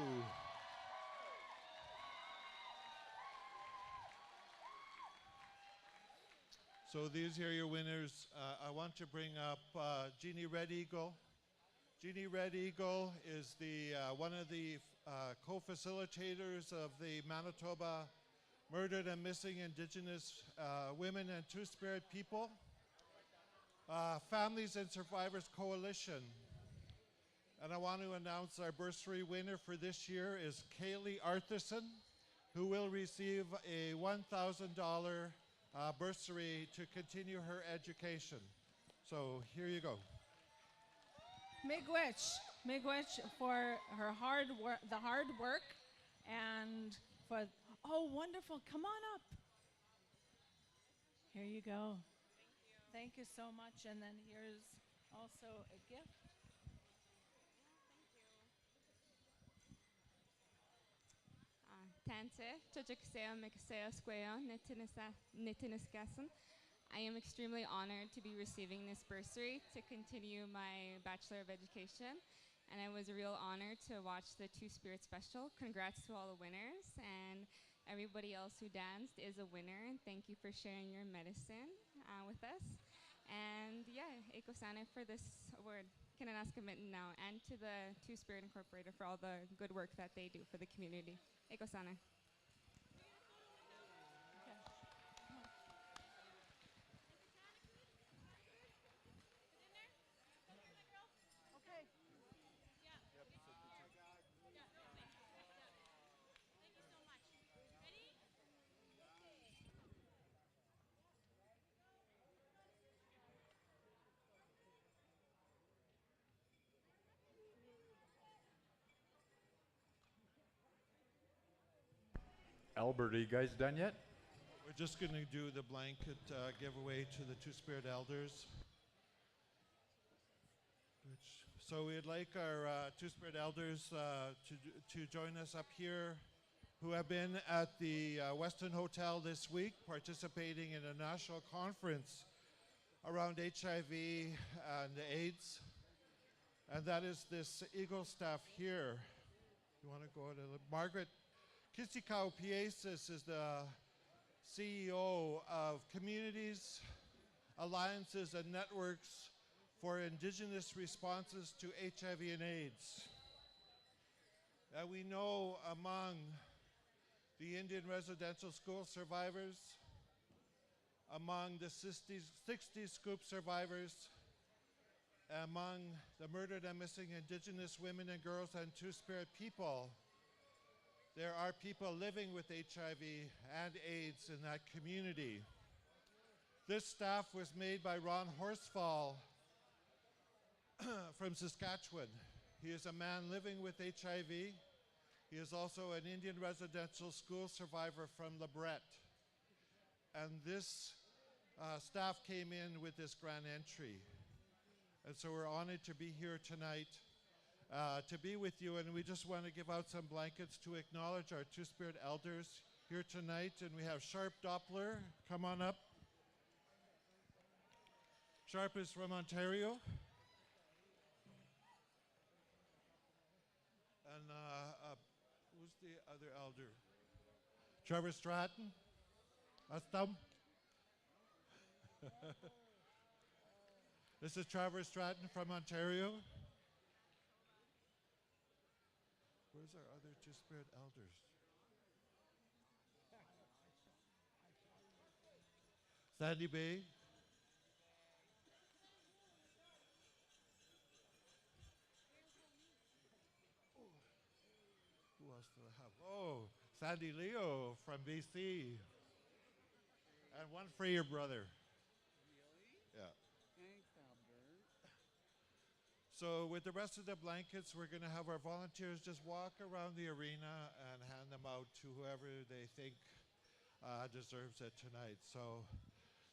So these here are your winners. I want to bring up Jeannie Red Eagle. Jeannie Red Eagle is the one of the co-facilitators of the Manitoba Murdered and Missing Indigenous Women and Two-Spirit People Families and Survivors Coalition. And I want to announce our bursary winner for this year is Kaylee Arthurson, who will receive a $1,000 bursary to continue her education. So here you go. Miigwech for her hard work, and for, oh, wonderful, come on up. Here you go. Thank you so much, and then here's also a gift. Tante, Tujikaseo Mikaseo Squeo, Nitiniskasan. I am extremely honored to be receiving this bursary to continue my Bachelor of Education. And it was a real honor to watch the Two-Spirit special. Congrats to all the winners. And Everybody else who danced is a winner. Thank you for sharing your medicine with us. And yeah, Eko Sana for this award. Kinanaskamitin now, and to the Two Spirit Incorporated for all the good work that they do for the community. Eko Sana. Albert, are you guys done yet? We're just going to do the blanket giveaway to the Two Spirit Elders. So we'd like our Two Spirit Elders to join us up here, who have been at the Westin Hotel this week participating in a national conference around HIV and AIDS. And that is this Eagle staff here. You want to go to Margaret Kisikau Piesis is the CEO of Communities, Alliances, and Networks for Indigenous Responses to HIV and AIDS. And we know among the Indian residential school survivors, among the 60 scoop survivors, among the murdered and missing Indigenous women and girls and Two-Spirit people, there are people living with HIV and AIDS in that community. This staff was made by Ron Horsfall from Saskatchewan. He is a man living with HIV. He is also an Indian residential school survivor from LeBret. And this staff came in with this grand entry. And so we're honored to be here tonight, to be with you. And we just want to give out some blankets to acknowledge our Two-Spirit Elders here tonight. And we have Sharp Doppler, come on up. Sharp is from Ontario. And who's the other elder? Trevor Stratton? Astam? This is Trevor Stratton from Ontario. Where's our other Two-Spirit Elders? Sandy Bay. Who else do I have? Oh, Sandy Leo from BC. And one for your brother. Yeah. So with the rest of the blankets, we're going to have our volunteers just walk around the arena and hand them out to whoever they think deserves it tonight. So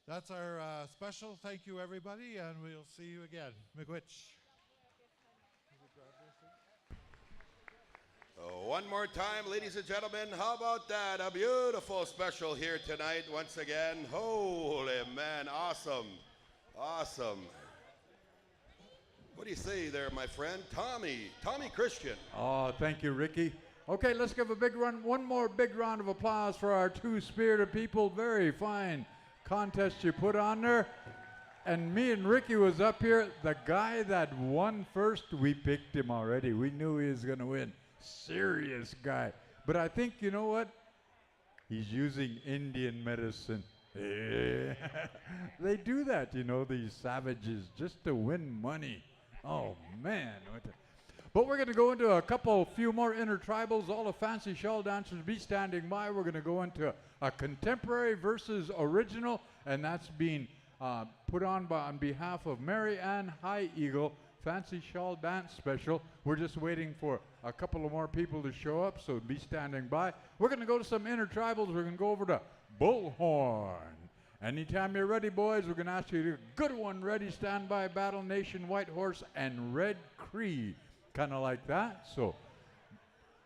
that's our special thank you, everybody, and we'll see you again. Miigwech. One more time, ladies and gentlemen, how about that? A beautiful special here tonight once again. Holy man, awesome, awesome. What do you say there, my friend? Tommy Christian. Oh, thank you, Ricky. Okay, let's give a big one more big round of applause for our Two-Spirited people. Very fine contest you put on there. And me and Ricky was up here. The guy that won first, we picked him already. We knew he was going to win. Serious guy. But I think, you know what? He's using Indian medicine. They do that, you know, these savages, just to win money. Oh, man. But we're going to go into a few more intertribals. All the fancy shawl dancers be standing by. We're going to go into a contemporary versus original, and that's being put on behalf of Mary Ann High Eagle Fancy Shawl Dance Special. We're just waiting for a couple of more people to show up, so be standing by. We're going to go to some intertribals. We're going to go over to Bullhorn. Anytime you're ready, boys, we're going to ask you to do a good one. Ready, stand by, Battle Nation, White Horse, and Red Cree. Kind of like that. So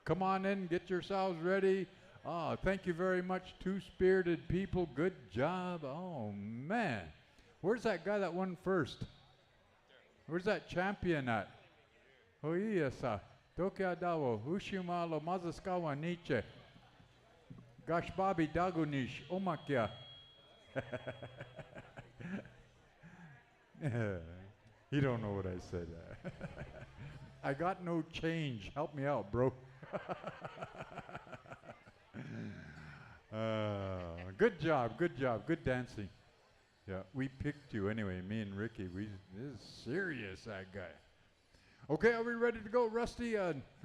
come on in, get yourselves ready. Oh, thank you very much, Two-Spirited people. Good job. Oh, man. Where's that guy that won first? Where's that champion at? Hoiasa, Tokia Dawo, Ushimalo, Mazaskawa, Nietzsche. Gosh Bobby Dagunish Omakya. He don't know what I said. I got no change. Help me out, bro. Good job, good job, good dancing. Yeah, we picked you anyway, me and Ricky. This is serious, that guy. Okay, are we ready to go? Rusty,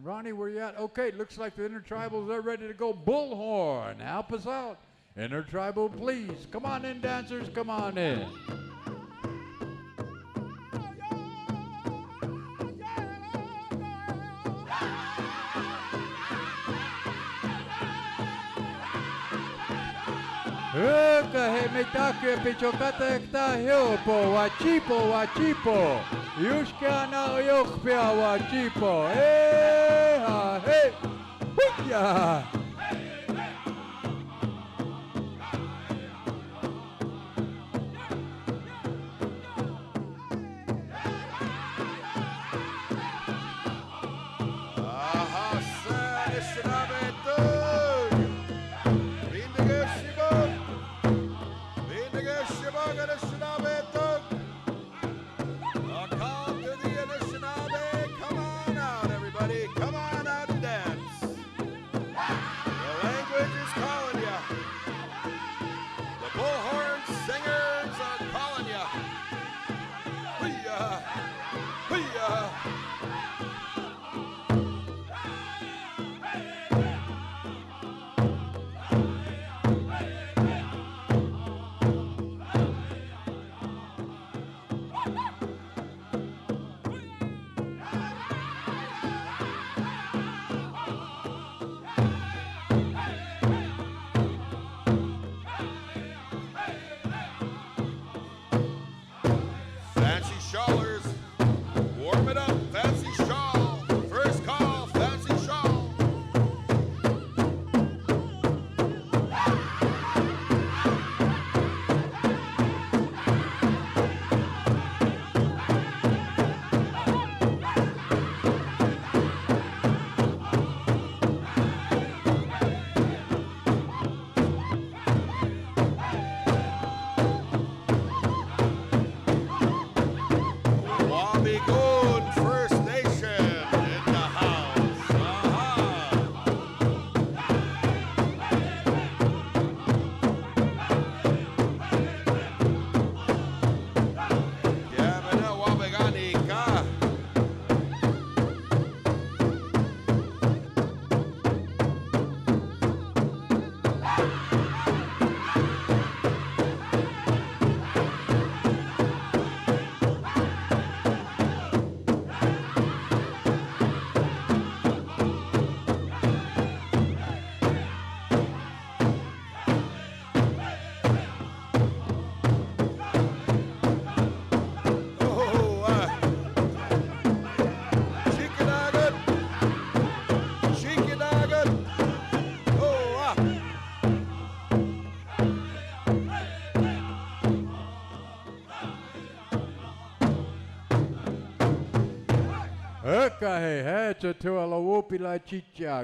Ronnie, where you at? Okay, looks like the intertribals are ready to go. Bullhorn, help us out. Intertribal, please. Come on in, dancers, come on in. Kahe metake pichokata ekta hilpo wachipo wachipo yushka na yokpia wachipo hey ha hey huya.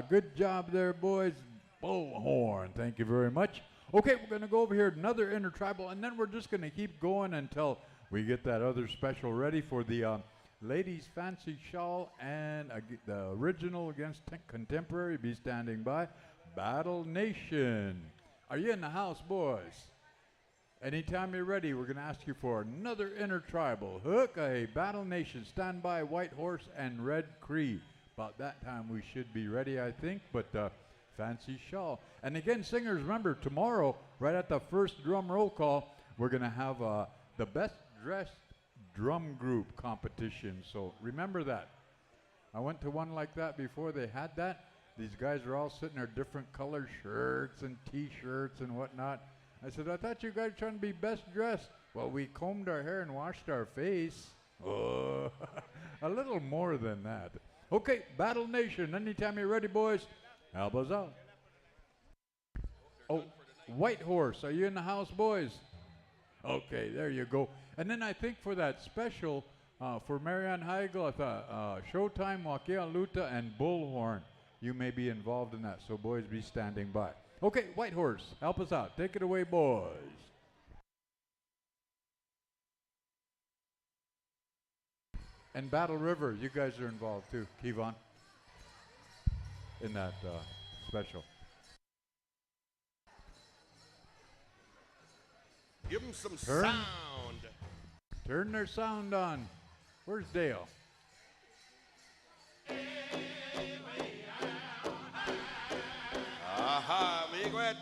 Good job there, boys. Bullhorn. Thank you very much. Okay, we're going to go over here, another intertribal, and then we're just going to keep going until we get that other special ready for the ladies' fancy shawl and the original against contemporary. Be standing by. Battle Nation. Are you in the house, boys? Anytime you're ready, we're going to ask you for another intertribal. Hook, Battle Nation, stand by, White Horse and Red Cree. About that time we should be ready, I think, but fancy shawl. And again, singers, remember, tomorrow, right at the first drum roll call, we're going to have the best dressed drum group competition. So remember that. I went to one like that before they had that. These guys are all sitting there, different colored shirts and T-shirts and whatnot. I said, I thought you guys were trying to be best dressed. Well, we combed our hair and washed our face. Oh, a little more than that. Okay, Battle Nation, anytime you're ready, boys, elbows out. Oh, White Horse, are you in the house, boys? Okay, there you go. And then I think for that special, for Marianne Heigl, I thought Showtime, Wakia Luta, and Bullhorn, you may be involved in that. So, boys, be standing by. Okay, White Horse, help us out. Take it away, boys. And Battle River, you guys are involved too, Kevon, in that special. Give them some sound. Turn their sound on. Where's Dale? Aha, miigwech.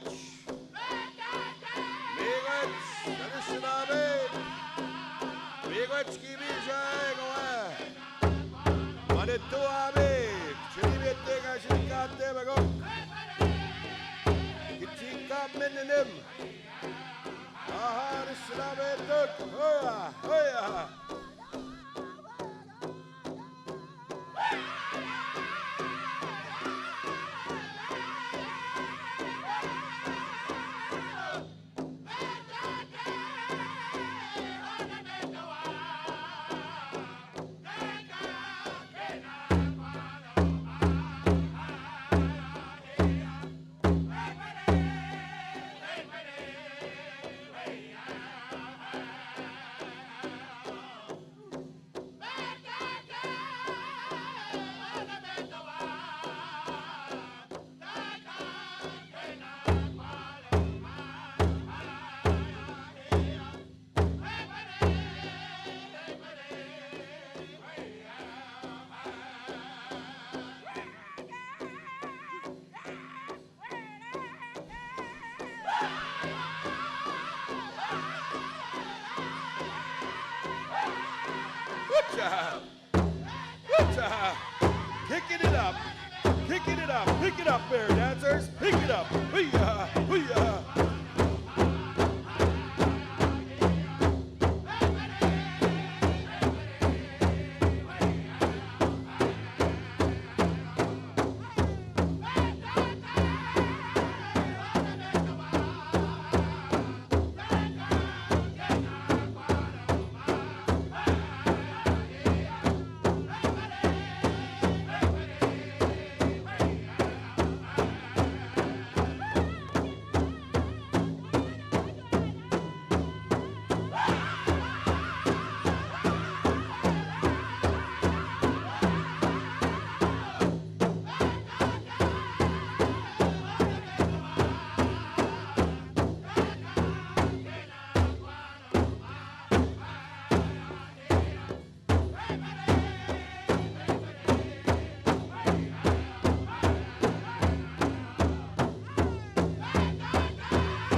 Miigwech. Nanishinabed. Miigwech kibijay gawa. Manito Ahbee. Chinibete ka shinkate bago. Kichika meninim. Aha, nanishinabed tuk. Hoya, hoya. Good job. Good job. Kicking it up. Kicking it up. Pick it up there, dancers. Pick it up. Hoo-yah, hoo-yah.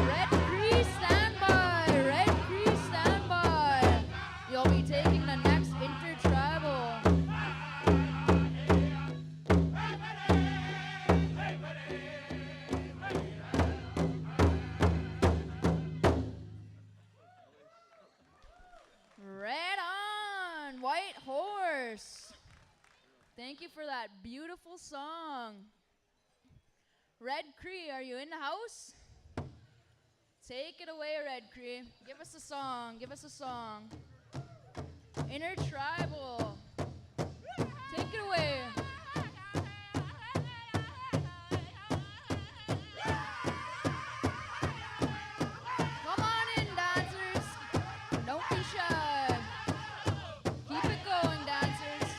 Red Cree, stand by. Red Cree, stand by. You'll be taking the next intertribal. Red on, White Horse. Thank you for that beautiful song. Red Cree, are you in the house? Take it away, Red Cree. Give us a song. Give us a song. Intertribal. Take it away. Come on in, dancers. Don't be shy. Keep it going, dancers.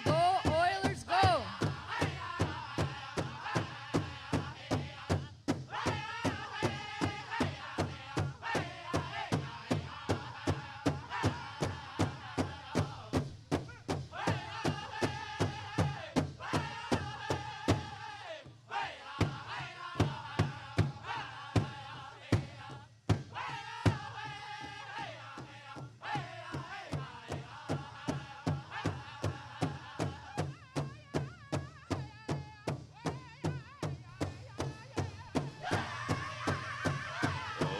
Go, Oilers, go.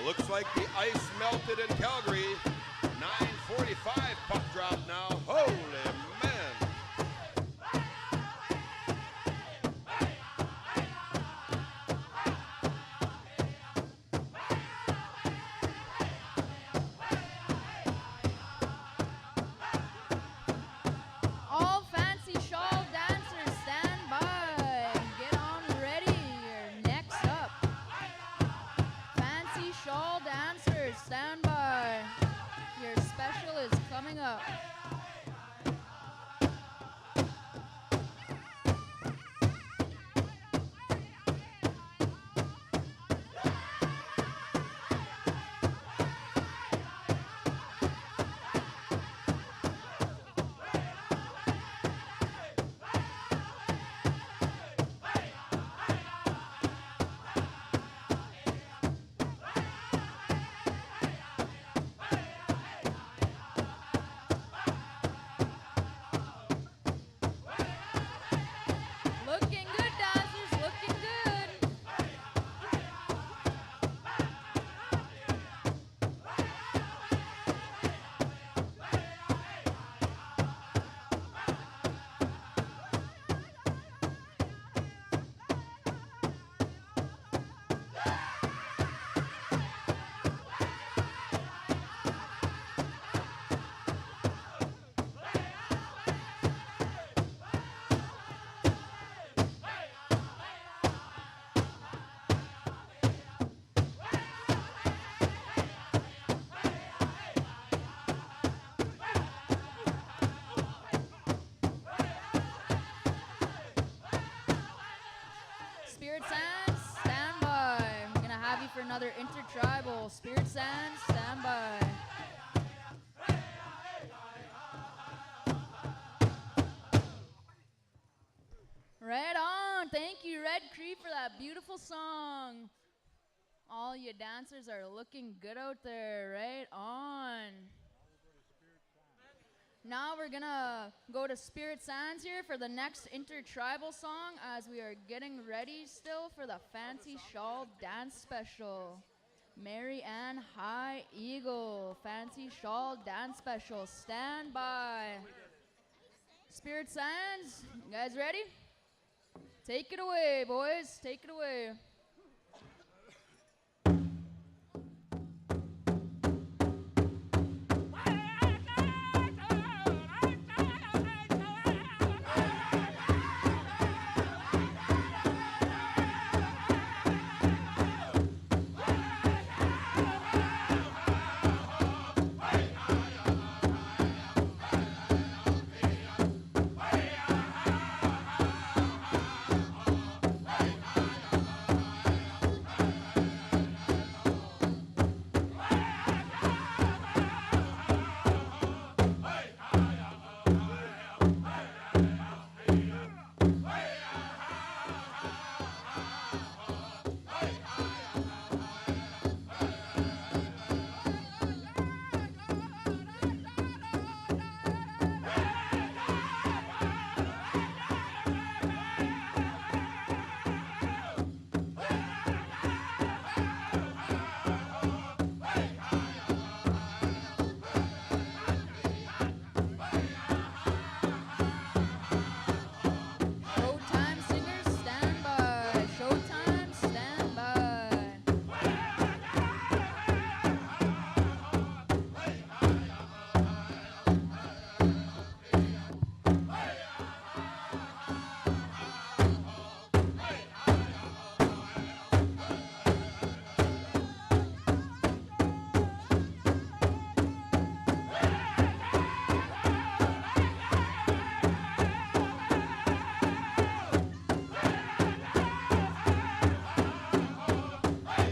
Looks like the ice melted in Calgary. 9:45 puck drop now. Holy man. All fancy shawl dancers, stand by. Get on ready. All dancers, stand by. Your special is coming up. Looking good, dancers, looking good. Spirit Sands, stand by. I'm gonna have you for another intertribal. Spirit Sands, stand by. Right on. Thank you, Red Cree, for that beautiful song. All you dancers are looking good out there. Right on. Now we're gonna go to Spirit Sands here for the next intertribal song as we are getting ready still for the Fancy Shawl Dance Special. Mary Ann High Eagle, Fancy Shawl Dance Special. Stand by. Spirit Sands, you guys ready? Take it away, boys. Take it away. Showtime singers, stand by. Showtime, stand by.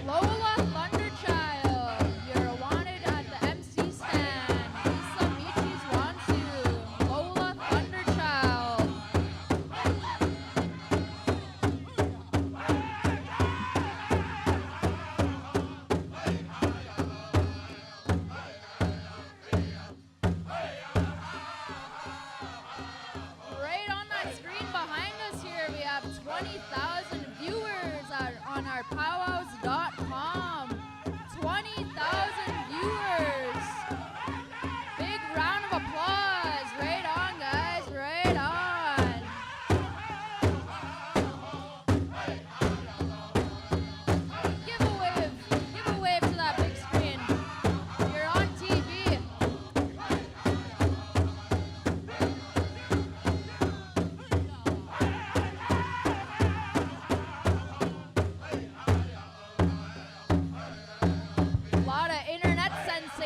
Lola Thunderchild, you're wanted at the MC stand. Lisa Michis wants you. Lola Thunderchild. Right on that screen behind us here, we have 20,000 viewers on our PowWows.com. 20,000 viewers. Big round of applause. Right on, guys. Right on. Give a wave. Give a wave to that big screen. You're on TV.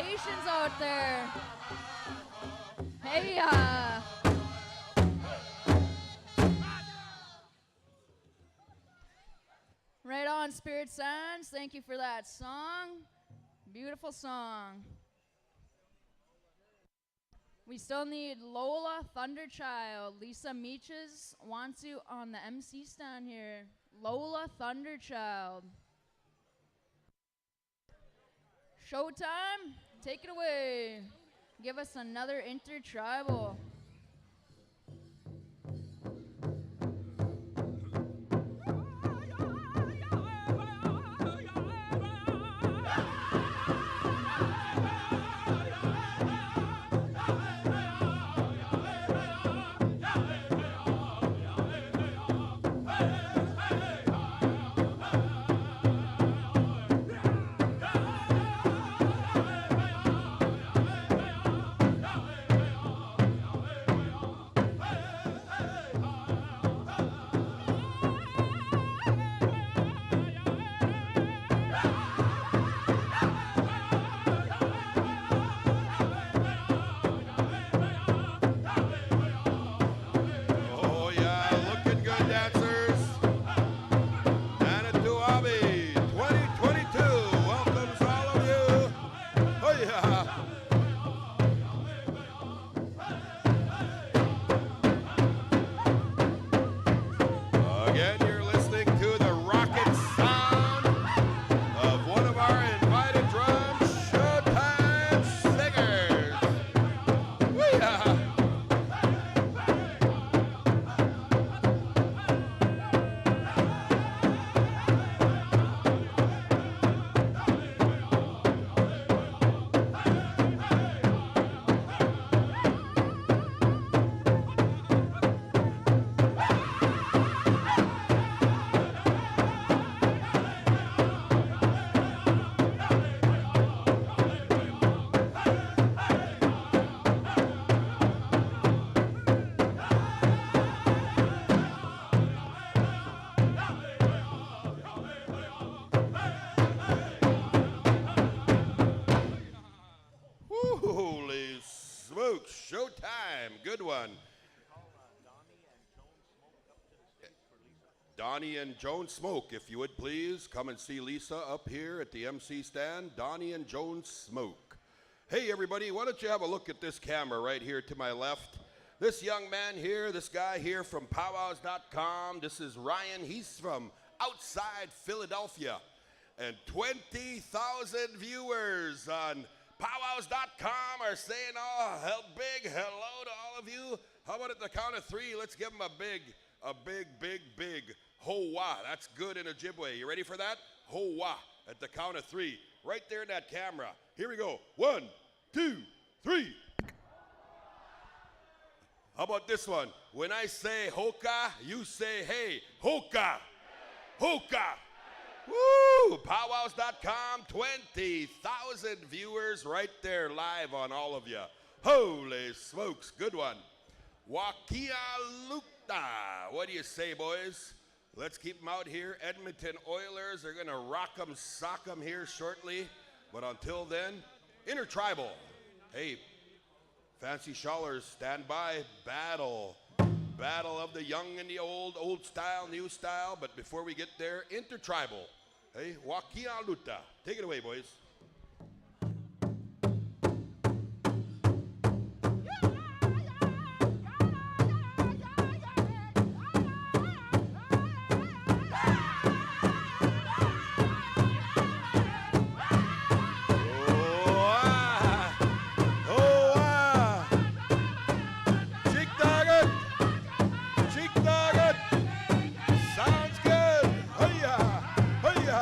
Congratulations out there. Hey, right on, Spirit Sands. Thank you for that song. Beautiful song. We still need Lola Thunderchild. Lisa Meaches wants you on the MC stand here. Lola Thunderchild. Showtime, take it away. Give us another intertribal. Oh yeah, looking good, dancers. Manito Ahbee 2022 welcomes all of you. Oh yeah. Again, you're listening to the rocket sound of one of our invited drum Showtime singers. Wee-ha. Holy smokes, Showtime, good one. Donnie and Joan Smoke, if you would please, come and see Lisa up here at the MC stand. Donnie and Joan Smoke. Hey everybody, why don't you have a look at this camera right here to my left. This young man here, this guy here from PowWows.com, this is Ryan, he's from outside Philadelphia. And 20,000 viewers on PowWows.com are saying, oh, big hello to all of you. How about at the count of three, let's give them a big ho-wah. That's good in Ojibwe. You ready for that? Ho-wah at the count of three. Right there in that camera. Here we go. 1, 2, 3. How about this one? When I say hoka, you say hey. Hoka. Hoka. Woo! PowWows.com, 20,000 viewers right there live on all of you. Holy smokes, good one. Wakialuta. What do you say, boys? Let's keep them out here. Edmonton Oilers are going to rock 'em, sock 'em here shortly. But until then, intertribal. Hey, fancy shawlers, stand by. Battle. Battle of the young and the old style, new style. But before we get there, intertribal. Hey, Wakialuta. Take it away, boys. Sounds good. Hiya, hiya.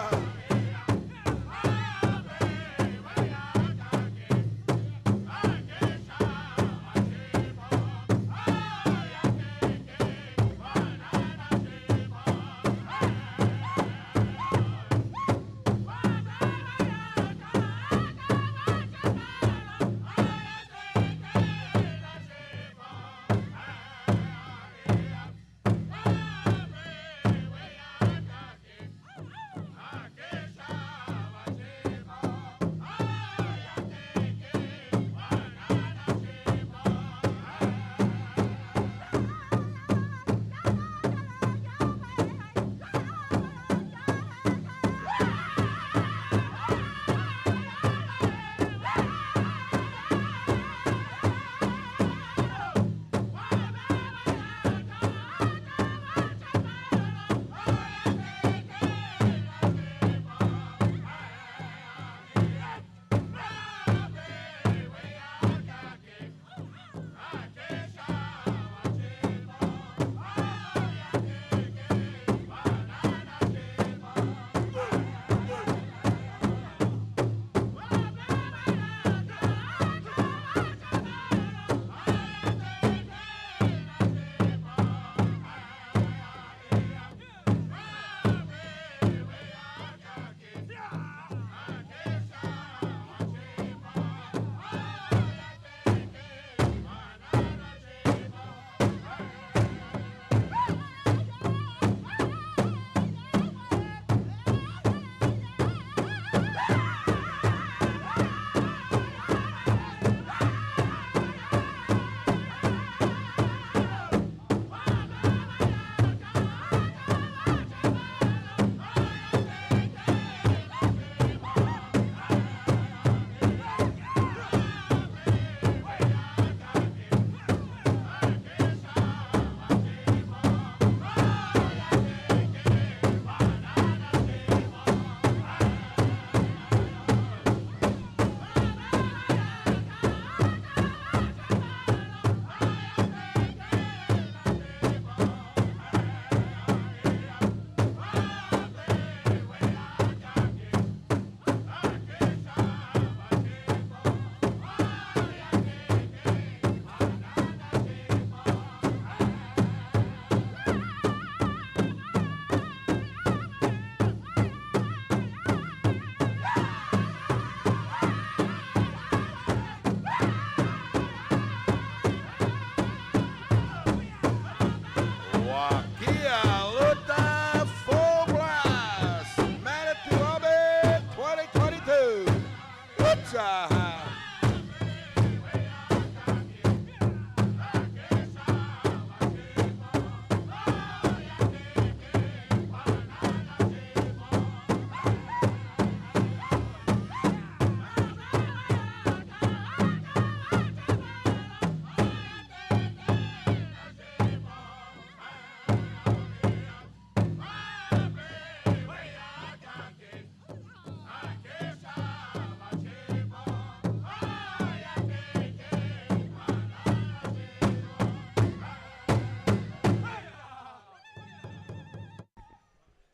Hoocha!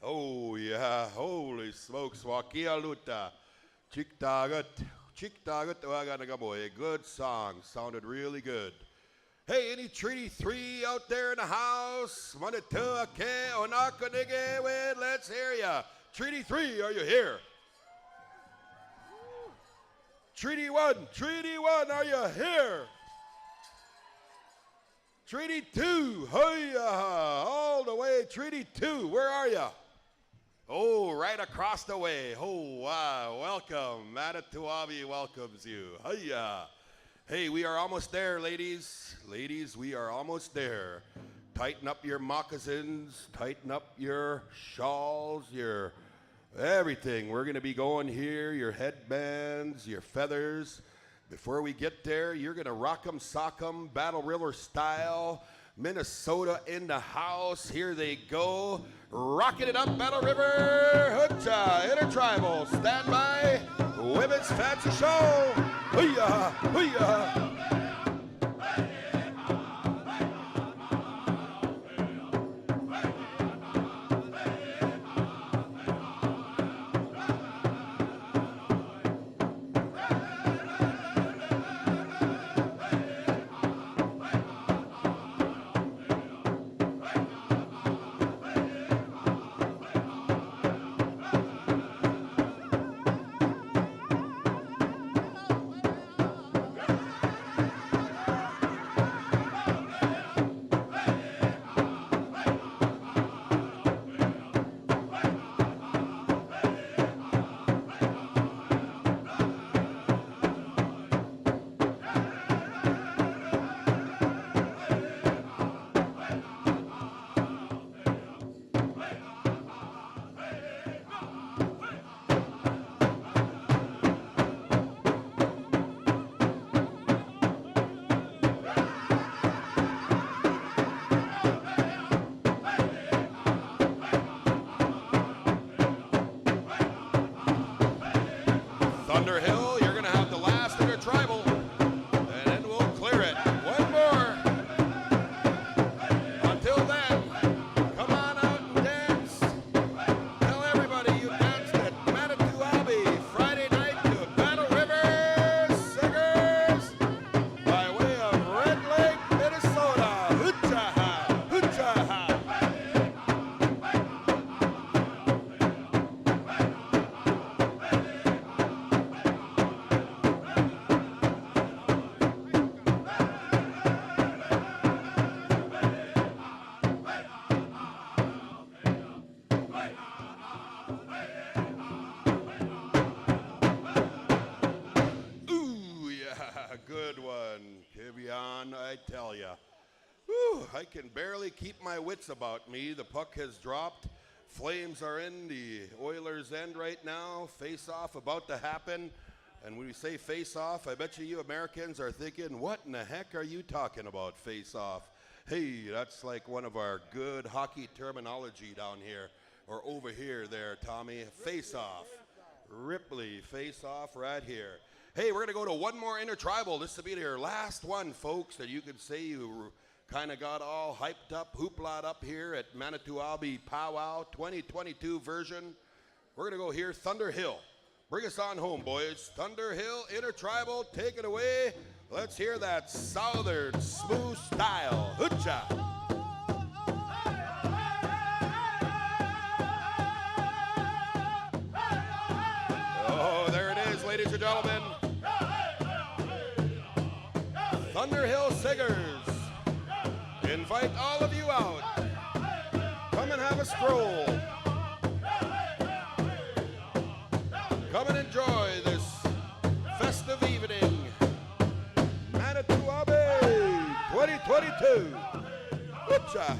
Oh yeah, holy smokes, Wakia Luta. Chiktagat, Chiktagat Waganagaboy. Good song, sounded really good. Hey, any Treaty 3 out there in the house? Manito Ahbee Onakanige, let's hear ya. Treaty 3, are you here? Treaty 1, are you here? Treaty 2, hoya, all the way, Treaty 2, where are ya? Oh, right across the way. Oh, wow. Welcome. Manito Ahbee welcomes you. Hiya. Hey, we are almost there, ladies. Ladies, we are almost there. Tighten up your moccasins. Tighten up your shawls, your everything. We're going to be going here, your headbands, your feathers. Before we get there, you're going to rock 'em, sock 'em, Battle River style. Minnesota in the house. Here they go. Rocking it up, Battle River. Hoocha, Intertribal. Stand by. Women's Fancy Show. Hooyah, hooyah. Thunderhill, you're going to have the last intertribal, and then we'll clear it. One more. Until then, come on out and dance. Tell everybody you danced at Manito Ahbee Friday night to Battle River Singers by way of Red Lake, Minnesota. Hoocha-ha, hoocha-ha. Ooh, yeah, good one, Kivian, I tell ya. Whew, I can barely keep my wits about me. The puck has dropped. Flames are in the Oilers' end right now. Face-off about to happen. And when we say face-off, I bet you Americans are thinking, what in the heck are you talking about, face-off? Hey, that's like one of our good hockey terminology down here, or over here there, Tommy. Face-off. Ripley, face-off right here. Hey, we're going to go to one more intertribal. This will be your last one, folks, that you could say you kind of got all hyped up, hooplaed up here at Manito Ahbee Pow Wow 2022 version. We're going to go here, Thunderhill. Bring us on home, boys. Thunderhill, intertribal, take it away. Let's hear that southern smooth style. Hoocha! Oh, there it is, ladies and gentlemen. Thunderhill Singers. Invite all of you out. Come and have a stroll. Come and enjoy this 2022. Whoopcha.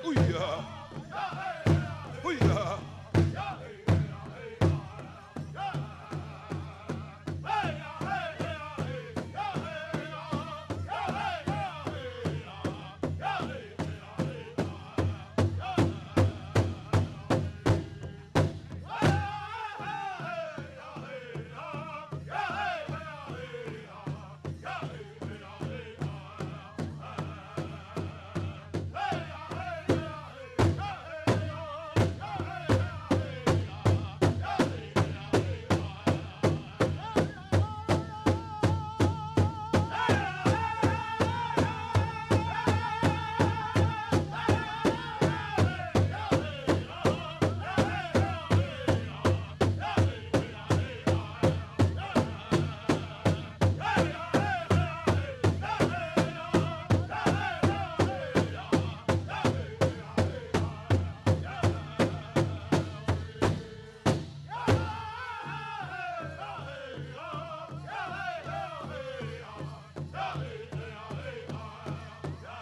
Ooh-yeah.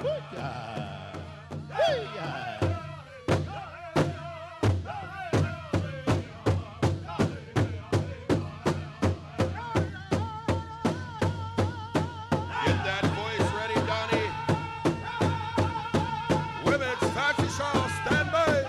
Ooh-yeah. Get that voice ready, Donnie. Women's fashion show, stand by.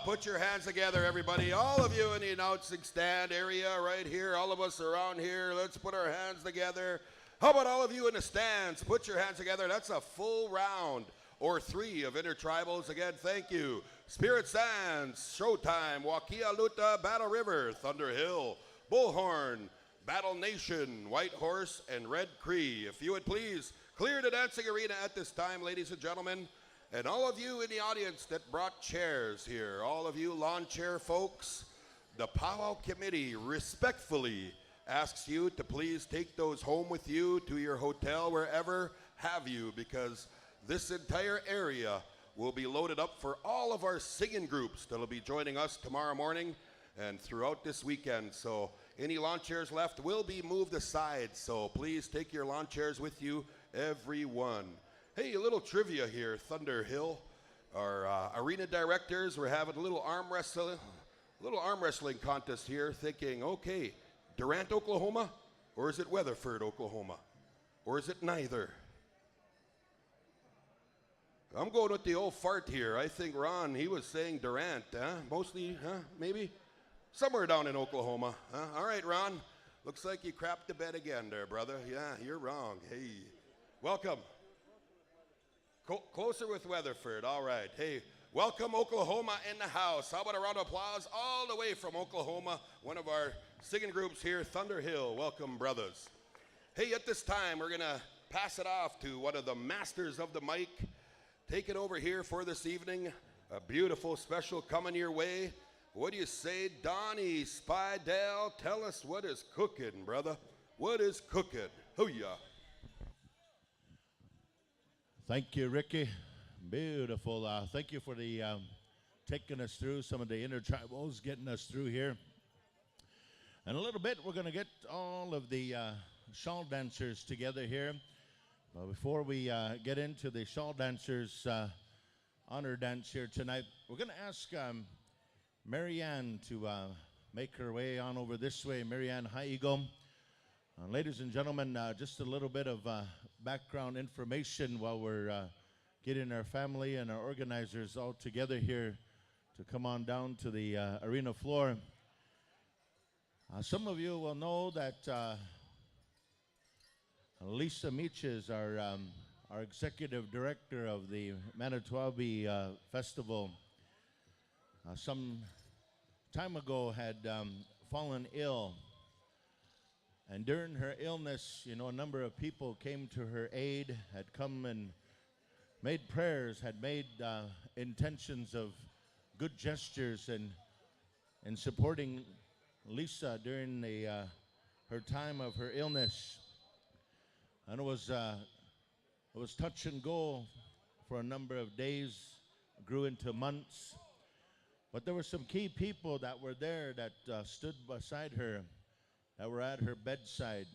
Put your hands together, everybody. All of you in the announcing stand area right here, all of us around here, let's put our hands together. How about all of you in the stands? Put your hands together. That's a full round or 3 of intertribals. Again, thank you. Spirit Sands, Showtime, Wakia Luta, Battle River, Thunder Hill, Bullhorn, Battle Nation, White Horse, and Red Cree. If you would please clear the dancing arena at this time, ladies and gentlemen. And all of you in the audience that brought chairs here, all of you lawn chair folks, the powwow committee respectfully asks you to please take those home with you to your hotel, wherever have you, because this entire area will be loaded up for all of our singing groups that'll be joining us tomorrow morning and throughout this weekend. So any lawn chairs left will be moved aside. So please take your lawn chairs with you, everyone. Hey, a little trivia here, Thunder Hill. Our arena directors, we're having a little arm wrestling contest here, thinking, okay, Durant, Oklahoma, or is it Weatherford, Oklahoma? Or is it neither? I'm going with the old fart here. I think Ron, he was saying Durant, huh? Mostly, huh? Maybe? Somewhere down in Oklahoma, huh? All right, Ron. Looks like you crapped the bed again there, brother. Yeah, you're wrong. Hey, welcome. Closer with Weatherford. All right. Hey, welcome Oklahoma in the house. How about a round of applause all the way from Oklahoma, one of our singing groups here, Thunder Hill. Welcome, brothers. Hey, at this time, we're going to pass it off to one of the masters of the mic. Take it over here for this evening. A beautiful special coming your way. What do you say, Donnie Spidell? Tell us what is cooking, brother. What is cooking? Hoo-yah. Thank you, Ricky. Beautiful. Thank you for the taking us through some of the intertribals, getting us through here. In a little bit, we're going to get all of the shawl dancers together here. Before we get into the shawl dancers honor dance here tonight, we're going to ask Marianne to make her way on over this way. Marianne Haigo. Ladies and gentlemen, just a little bit of background information while we're getting our family and our organizers all together here to come on down to the arena floor. Some of you will know that Lisa Meaches, our executive director of the Manito Ahbee Festival, some time ago had fallen ill. And during her illness, you know, a number of people came to her aid, had come and made prayers, had made intentions of good gestures in supporting Lisa during her time of her illness. And it was touch and go for a number of days, grew into months. But there were some key people that were there that stood beside her, that were at her bedside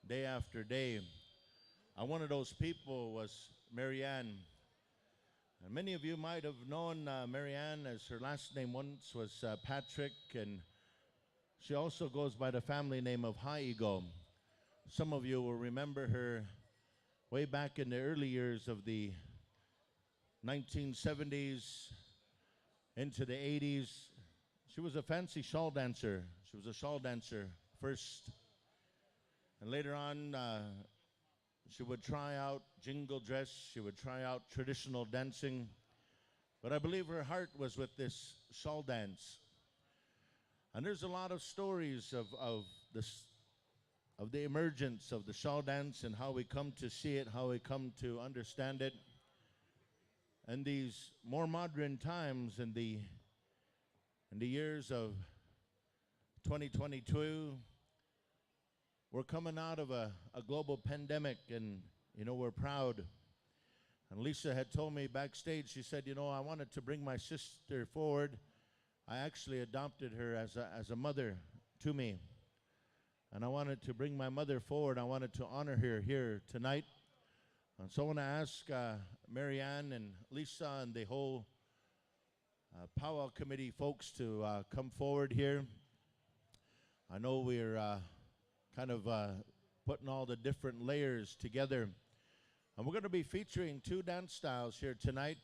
day after day. And one of those people was Marianne. And many of you might have known Marianne, as her last name once was Patrick, and she also goes by the family name of Haigo. Some of you will remember her way back in the early years of the 1970s into the 80s. She was a fancy shawl dancer. She was a shawl dancer first. And later on, she would try out jingle dress. She would try out traditional dancing. But I believe her heart was with this shawl dance. And there's a lot of stories of the emergence of the shawl dance and how we come to see it, how we come to understand it. And these more modern times, in the years of 2022, we're coming out of a global pandemic, and you know, we're proud. And Lisa had told me backstage, she said, you know, I wanted to bring my sister forward. I actually adopted her as a mother to me. And I wanted to bring my mother forward. I wanted to honor her here tonight. And so I want to ask Marianne and Lisa and the whole powwow committee folks to come forward here. I know we're kind of putting all the different layers together. And we're going to be featuring two dance styles here tonight.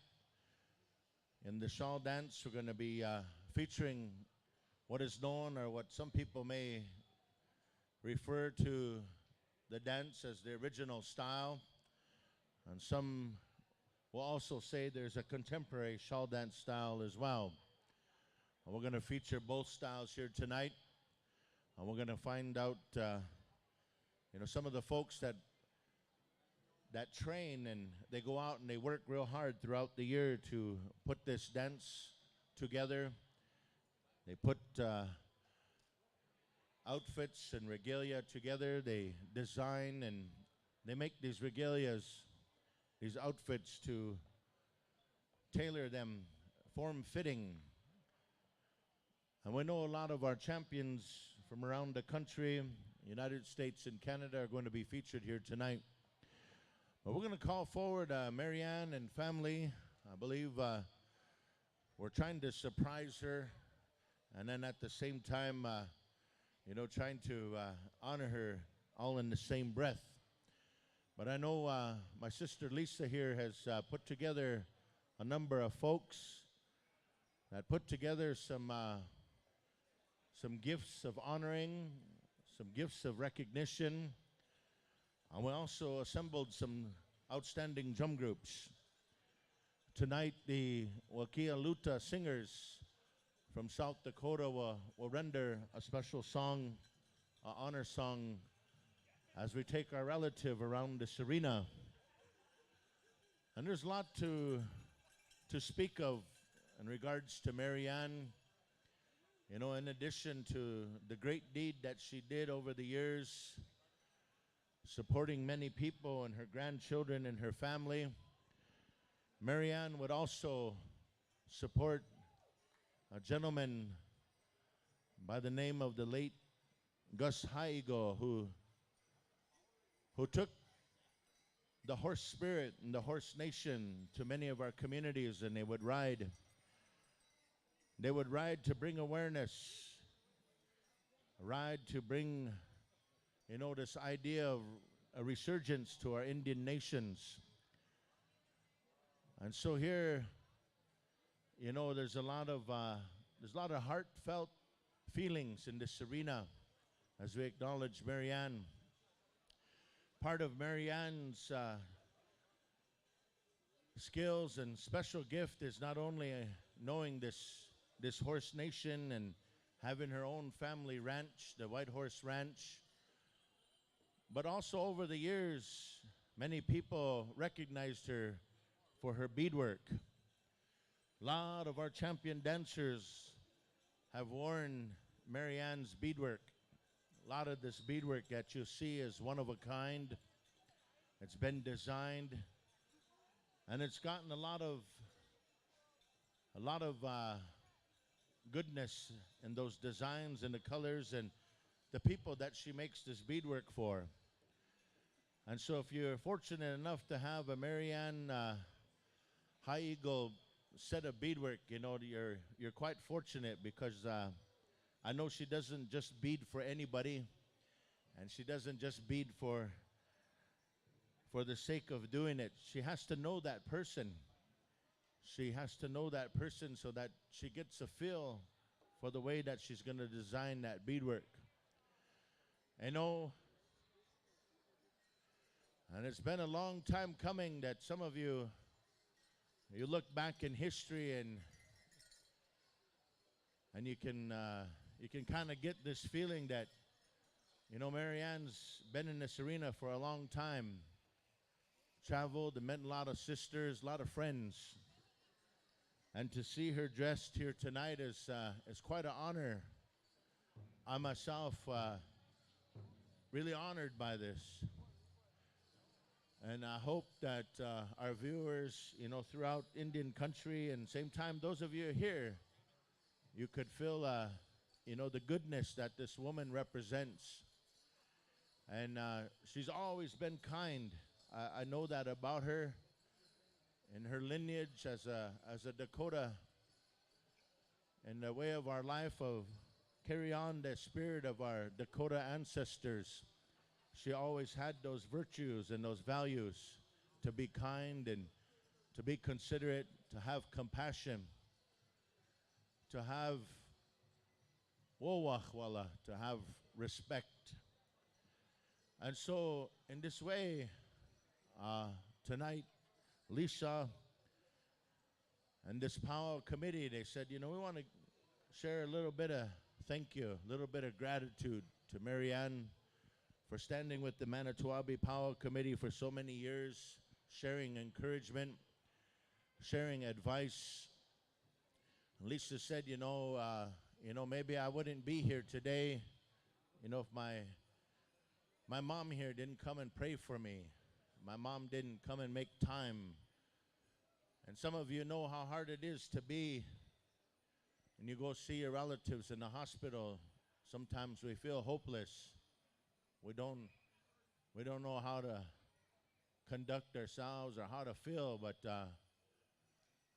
In the shawl dance, we're going to be featuring what is known, or what some people may refer to the dance as the original style. And some will also say there's a contemporary shawl dance style as well. And we're going to feature both styles here tonight. And we're going to find out, you know, some of the folks that train, and they go out and they work real hard throughout the year to put this dance together. They put outfits and regalia together. They design and they make these regalias, these outfits, to tailor them form-fitting. And we know a lot of our champions from around the country, United States and Canada, are going to be featured here tonight. But we're going to call forward Marianne and family. I believe we're trying to surprise her, and then at the same time, you know, trying to honor her all in the same breath. But I know my sister Lisa here has put together a number of folks that put together some gifts of honoring, some gifts of recognition. And we also assembled some outstanding drum groups. Tonight, the Wakia Luta singers from South Dakota will render a special song, an honor song, as we take our relative around this arena. And there's a lot to speak of in regards to Marianne. You know, in addition to the great deed that she did over the years, supporting many people and her grandchildren and her family, Marianne would also support a gentleman by the name of the late Gus Haigo, who took the horse spirit and the horse nation to many of our communities, and they would ride. They would ride to bring awareness, ride to bring, you know, this idea of a resurgence to our Indian nations. And so here, you know, there's a lot of heartfelt feelings in this arena as we acknowledge Marianne. Part of Marianne's skills and special gift is not only knowing this horse nation and having her own family ranch, the White Horse Ranch, but also over the years, many people recognized her for her beadwork. A lot of our champion dancers have worn Marianne's beadwork. A lot of this beadwork that you see is one of a kind. It's been designed, and it's gotten a lot of goodness in those designs and the colors and the people that she makes this beadwork for. And so if you're fortunate enough to have a Marianne High Eagle set of beadwork, you know, you're quite fortunate, because I know she doesn't just bead for anybody, and she doesn't just bead for the sake of doing it. She has to know that person. She has to know that person so that she gets a feel for the way that she's going to design that beadwork. I know, and it's been a long time coming that some of you look back in history and you can kind of get this feeling that, you know, Marianne's been in this arena for a long time, traveled and met a lot of sisters, a lot of friends. And to see her dressed here tonight is quite an honor. I myself really honored by this. And I hope that our viewers, you know, throughout Indian country, and same time those of you here, you could feel, you know, the goodness that this woman represents. And she's always been kind. I know that about her. In her lineage as a Dakota, in the way of our life of carry on the spirit of our Dakota ancestors, she always had those virtues and those values to be kind and to be considerate, to have compassion, to have wawachwala, to have respect. And so in this way, tonight, Lisa and this POW committee, they said, you know, we want to share a little bit of thank you, a little bit of gratitude to Marianne for standing with the Manito Ahbee Pow Wow committee for so many years, sharing encouragement, sharing advice. Lisa said, you know, maybe I wouldn't be here today, you know, if my mom here didn't come and pray for me. My mom didn't come and make time. And some of you know how hard it is to be when you go see your relatives in the hospital. Sometimes we feel hopeless. We don't know how to conduct ourselves or how to feel. But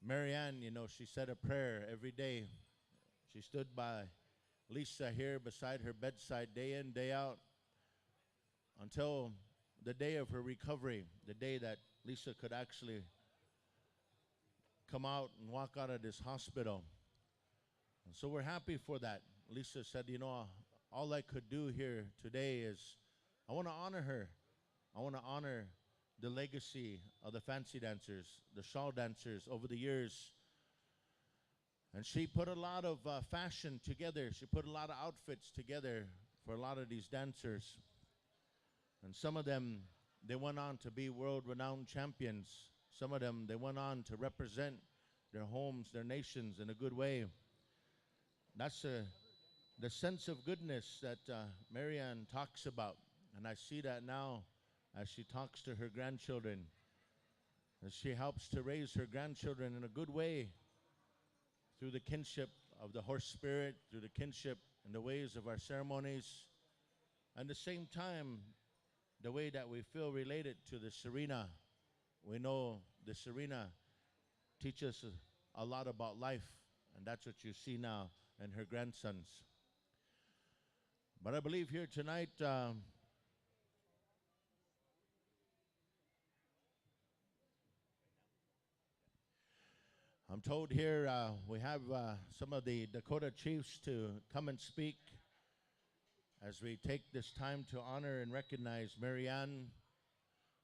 Marianne, you know, she said a prayer every day. She stood by Lisa here beside her bedside day in, day out, until the day of her recovery, the day that Lisa could actually come out and walk out of this hospital. And so we're happy for that. Lisa said, you know, all I could do here today is I want to honor her. I want to honor the legacy of the fancy dancers, the shawl dancers over the years. And she put a lot of fashion together. She put a lot of outfits together for a lot of these dancers. And some of them, they went on to be world-renowned champions. Some of them, they went on to represent their homes, their nations in a good way. That's the sense of goodness that Marianne talks about. And I see that now as she talks to her grandchildren, as she helps to raise her grandchildren in a good way through the kinship of the horse spirit, through the kinship and the ways of our ceremonies, and at the same time, the way that we feel related to the Serena. We know the Serena teaches us a lot about life, and that's what you see now in her grandsons. But I believe here tonight, I'm told here we have some of the Dakota chiefs to come and speak as we take this time to honor and recognize Marianne.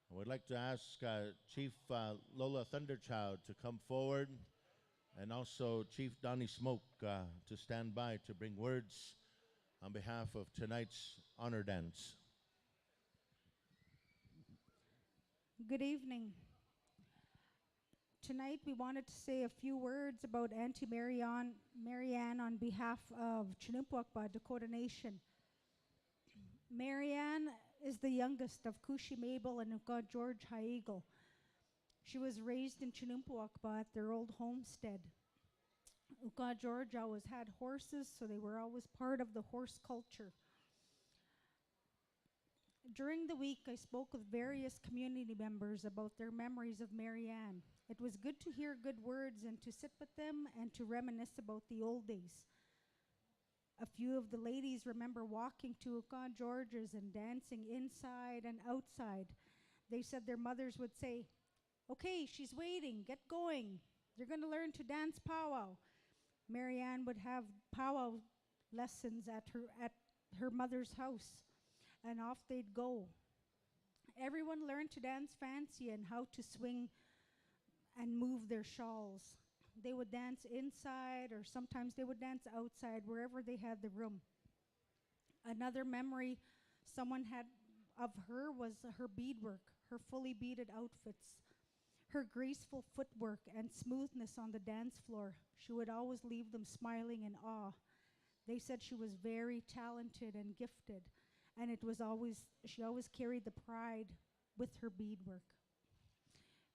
I would like to ask Chief Lola Thunderchild to come forward, and also Chief Donnie Smoke to stand by to bring words on behalf of tonight's honor dance. Good evening. Tonight we wanted to say a few words about Auntie Marianne on behalf of Chinupwakpa, Dakota Nation. Marianne is the youngest of Kushi Mabel and Uka George Haigel. She was raised in Chinupwakpa at their old homestead. Uka George always had horses, so they were always part of the horse culture. During the week, I spoke with various community members about their memories of Marianne. It was good to hear good words and to sit with them and to reminisce about the old days. A few of the ladies remember walking to Uka George's and dancing inside and outside. They said their mothers would say, "Okay, she's waiting, get going. You're going to learn to dance powwow." Marianne would have powwow lessons at her mother's house, and off they'd go. Everyone learned to dance fancy and how to swing and move their shawls. They would dance inside, or sometimes they would dance outside, wherever they had the room. Another memory someone had of her was her beadwork, her fully beaded outfits, her graceful footwork and smoothness on the dance floor. She would always leave them smiling in awe. They said she was very talented and gifted, and she always carried the pride with her beadwork.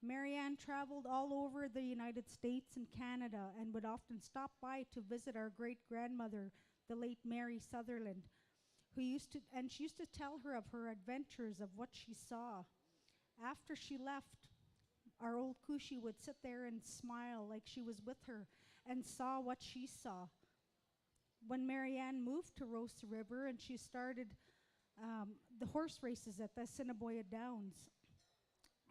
Marianne traveled all over the United States and Canada and would often stop by to visit our great-grandmother, the late Mary Sutherland, she used to tell her of her adventures, of what she saw. After she left, our old Kushi would sit there and smile like she was with her and saw what she saw. When Marianne moved to Rosa River and she started the horse races at the Assiniboia Downs,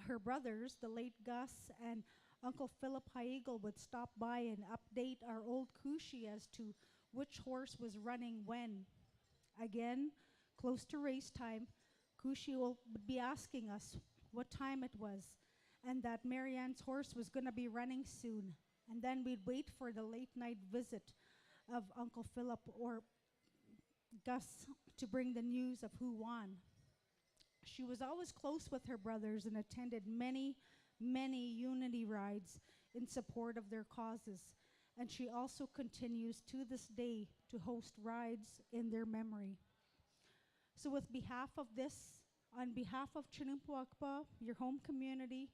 her brothers, the late Gus and Uncle Philip Haigel, would stop by and update our old Kushi as to which horse was running when. Again, close to race time, Kushi would be asking us what time it was, and that Marianne's horse was going to be running soon. And then we'd wait for the late night visit of Uncle Philip or Gus to bring the news of who won. She was always close with her brothers and attended many, many unity rides in support of their causes. And she also continues to this day to host rides in their memory. So on behalf of Chinupwakpa, your home community,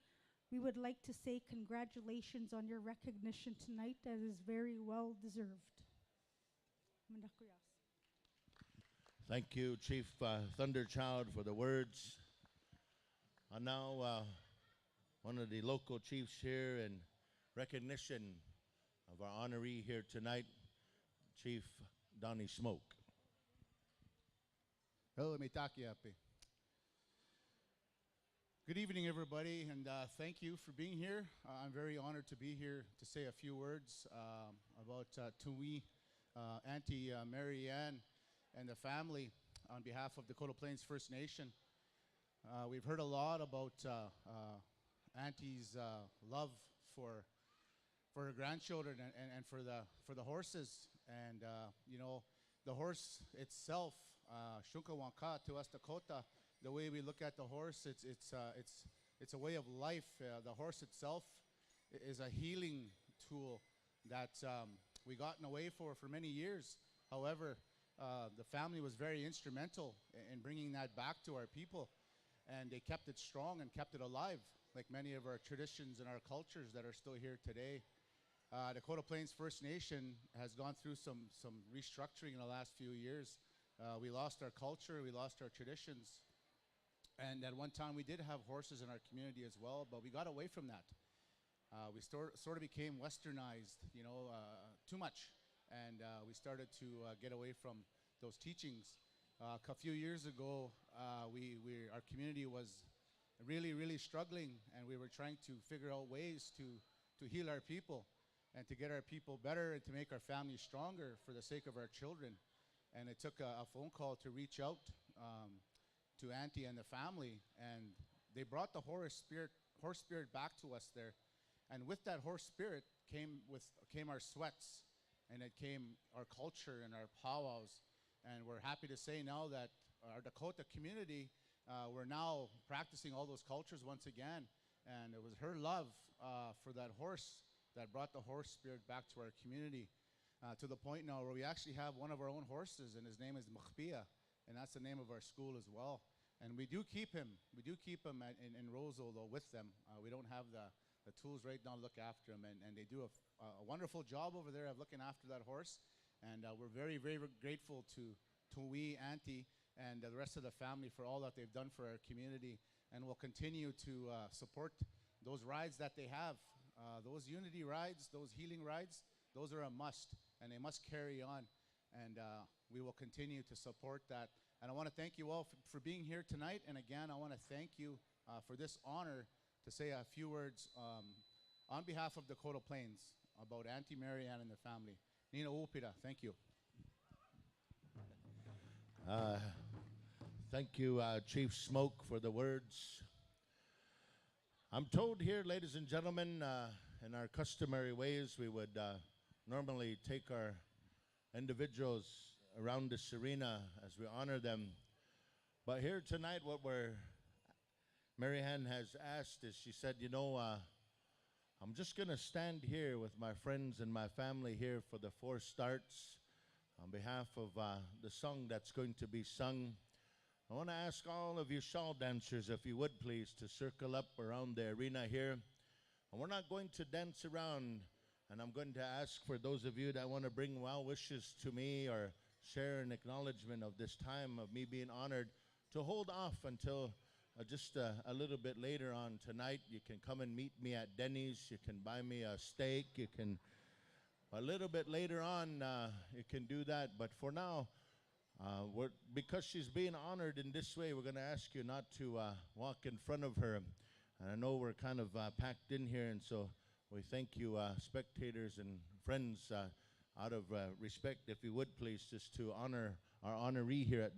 we would like to say congratulations on your recognition tonight. That is very well deserved. Thank you, Chief Thunderchild, for the words. And now, one of the local chiefs here in recognition of our honoree here tonight, Chief Donnie Smoke. Hello, Mitakiape. Good evening, everybody, and thank you for being here. I'm very honored to be here to say a few words about Tui, Auntie Marianne, and the family on behalf of Dakota Plains First Nation. We've heard a lot about Auntie's love for her grandchildren and for the horses. And the horse itself, Shunkawanka to us Dakota, the way we look at the horse, it's a way of life. The horse itself is a healing tool that we gotten away for many years. However, the family was very instrumental in bringing that back to our people, and they kept it strong and kept it alive, like many of our traditions and our cultures that are still here today. Dakota Plains First Nation has gone through some restructuring in the last few years. We lost our culture, we lost our traditions, and at one time we did have horses in our community as well, but we got away from that. We sort of became westernized, too much. And we started to get away from those teachings. A few years ago, our community was really, really struggling, and we were trying to figure out ways to heal our people. and to get our people better and to make our families stronger for the sake of our children. And it took a phone call to reach out to Auntie and the family, and they brought the horse spirit back to us there. And with that horse spirit came our sweats, and it came our culture and our powwows. And we're happy to say now that our Dakota community, we're now practicing all those cultures once again. And it was her love for that horse that brought the horse spirit back to our community, to the point now where we actually have one of our own horses, and his name is Mahbia, and that's the name of our school as well. And we do keep him in Roseau, though, with them. We don't have the tools right now to look after him, and they do a wonderful job over there of looking after that horse. And we're very, very grateful to we, Auntie, and the rest of the family for all that they've done for our community. And we'll continue to support those rides that they have. Those unity rides, those healing rides, those are a must, and they must carry on. And we will continue to support that. And I want to thank you all for being here tonight. And again, I want to thank you for this honor to say a few words on behalf of Dakota Plains about Auntie Marianne and the family. Nina Upira, thank you. Thank you, Chief Smoke, for the words. I'm told here, ladies and gentlemen, in our customary ways, we would normally take our individuals around this arena as we honor them. But here tonight, Mary Ann has asked is, she said, you know, I'm just going to stand here with my friends and my family here for the 4 starts on behalf of the song that's going to be sung. I want to ask all of you shawl dancers, if you would please, to circle up around the arena here. And we're not going to dance around, and I'm going to ask for those of you that want to bring well wishes to me or share an acknowledgement of this time of me being honored to hold off until just a little bit later on tonight. You can come and meet me at Denny's. You can buy me a steak. You can, a little bit later on, you can do that. But for now, because she's being honored in this way, we're going to ask you not to walk in front of her. And I know we're kind of packed in here, and so we thank you, spectators and friends, out of respect, if you would please, just to honor our honoree here at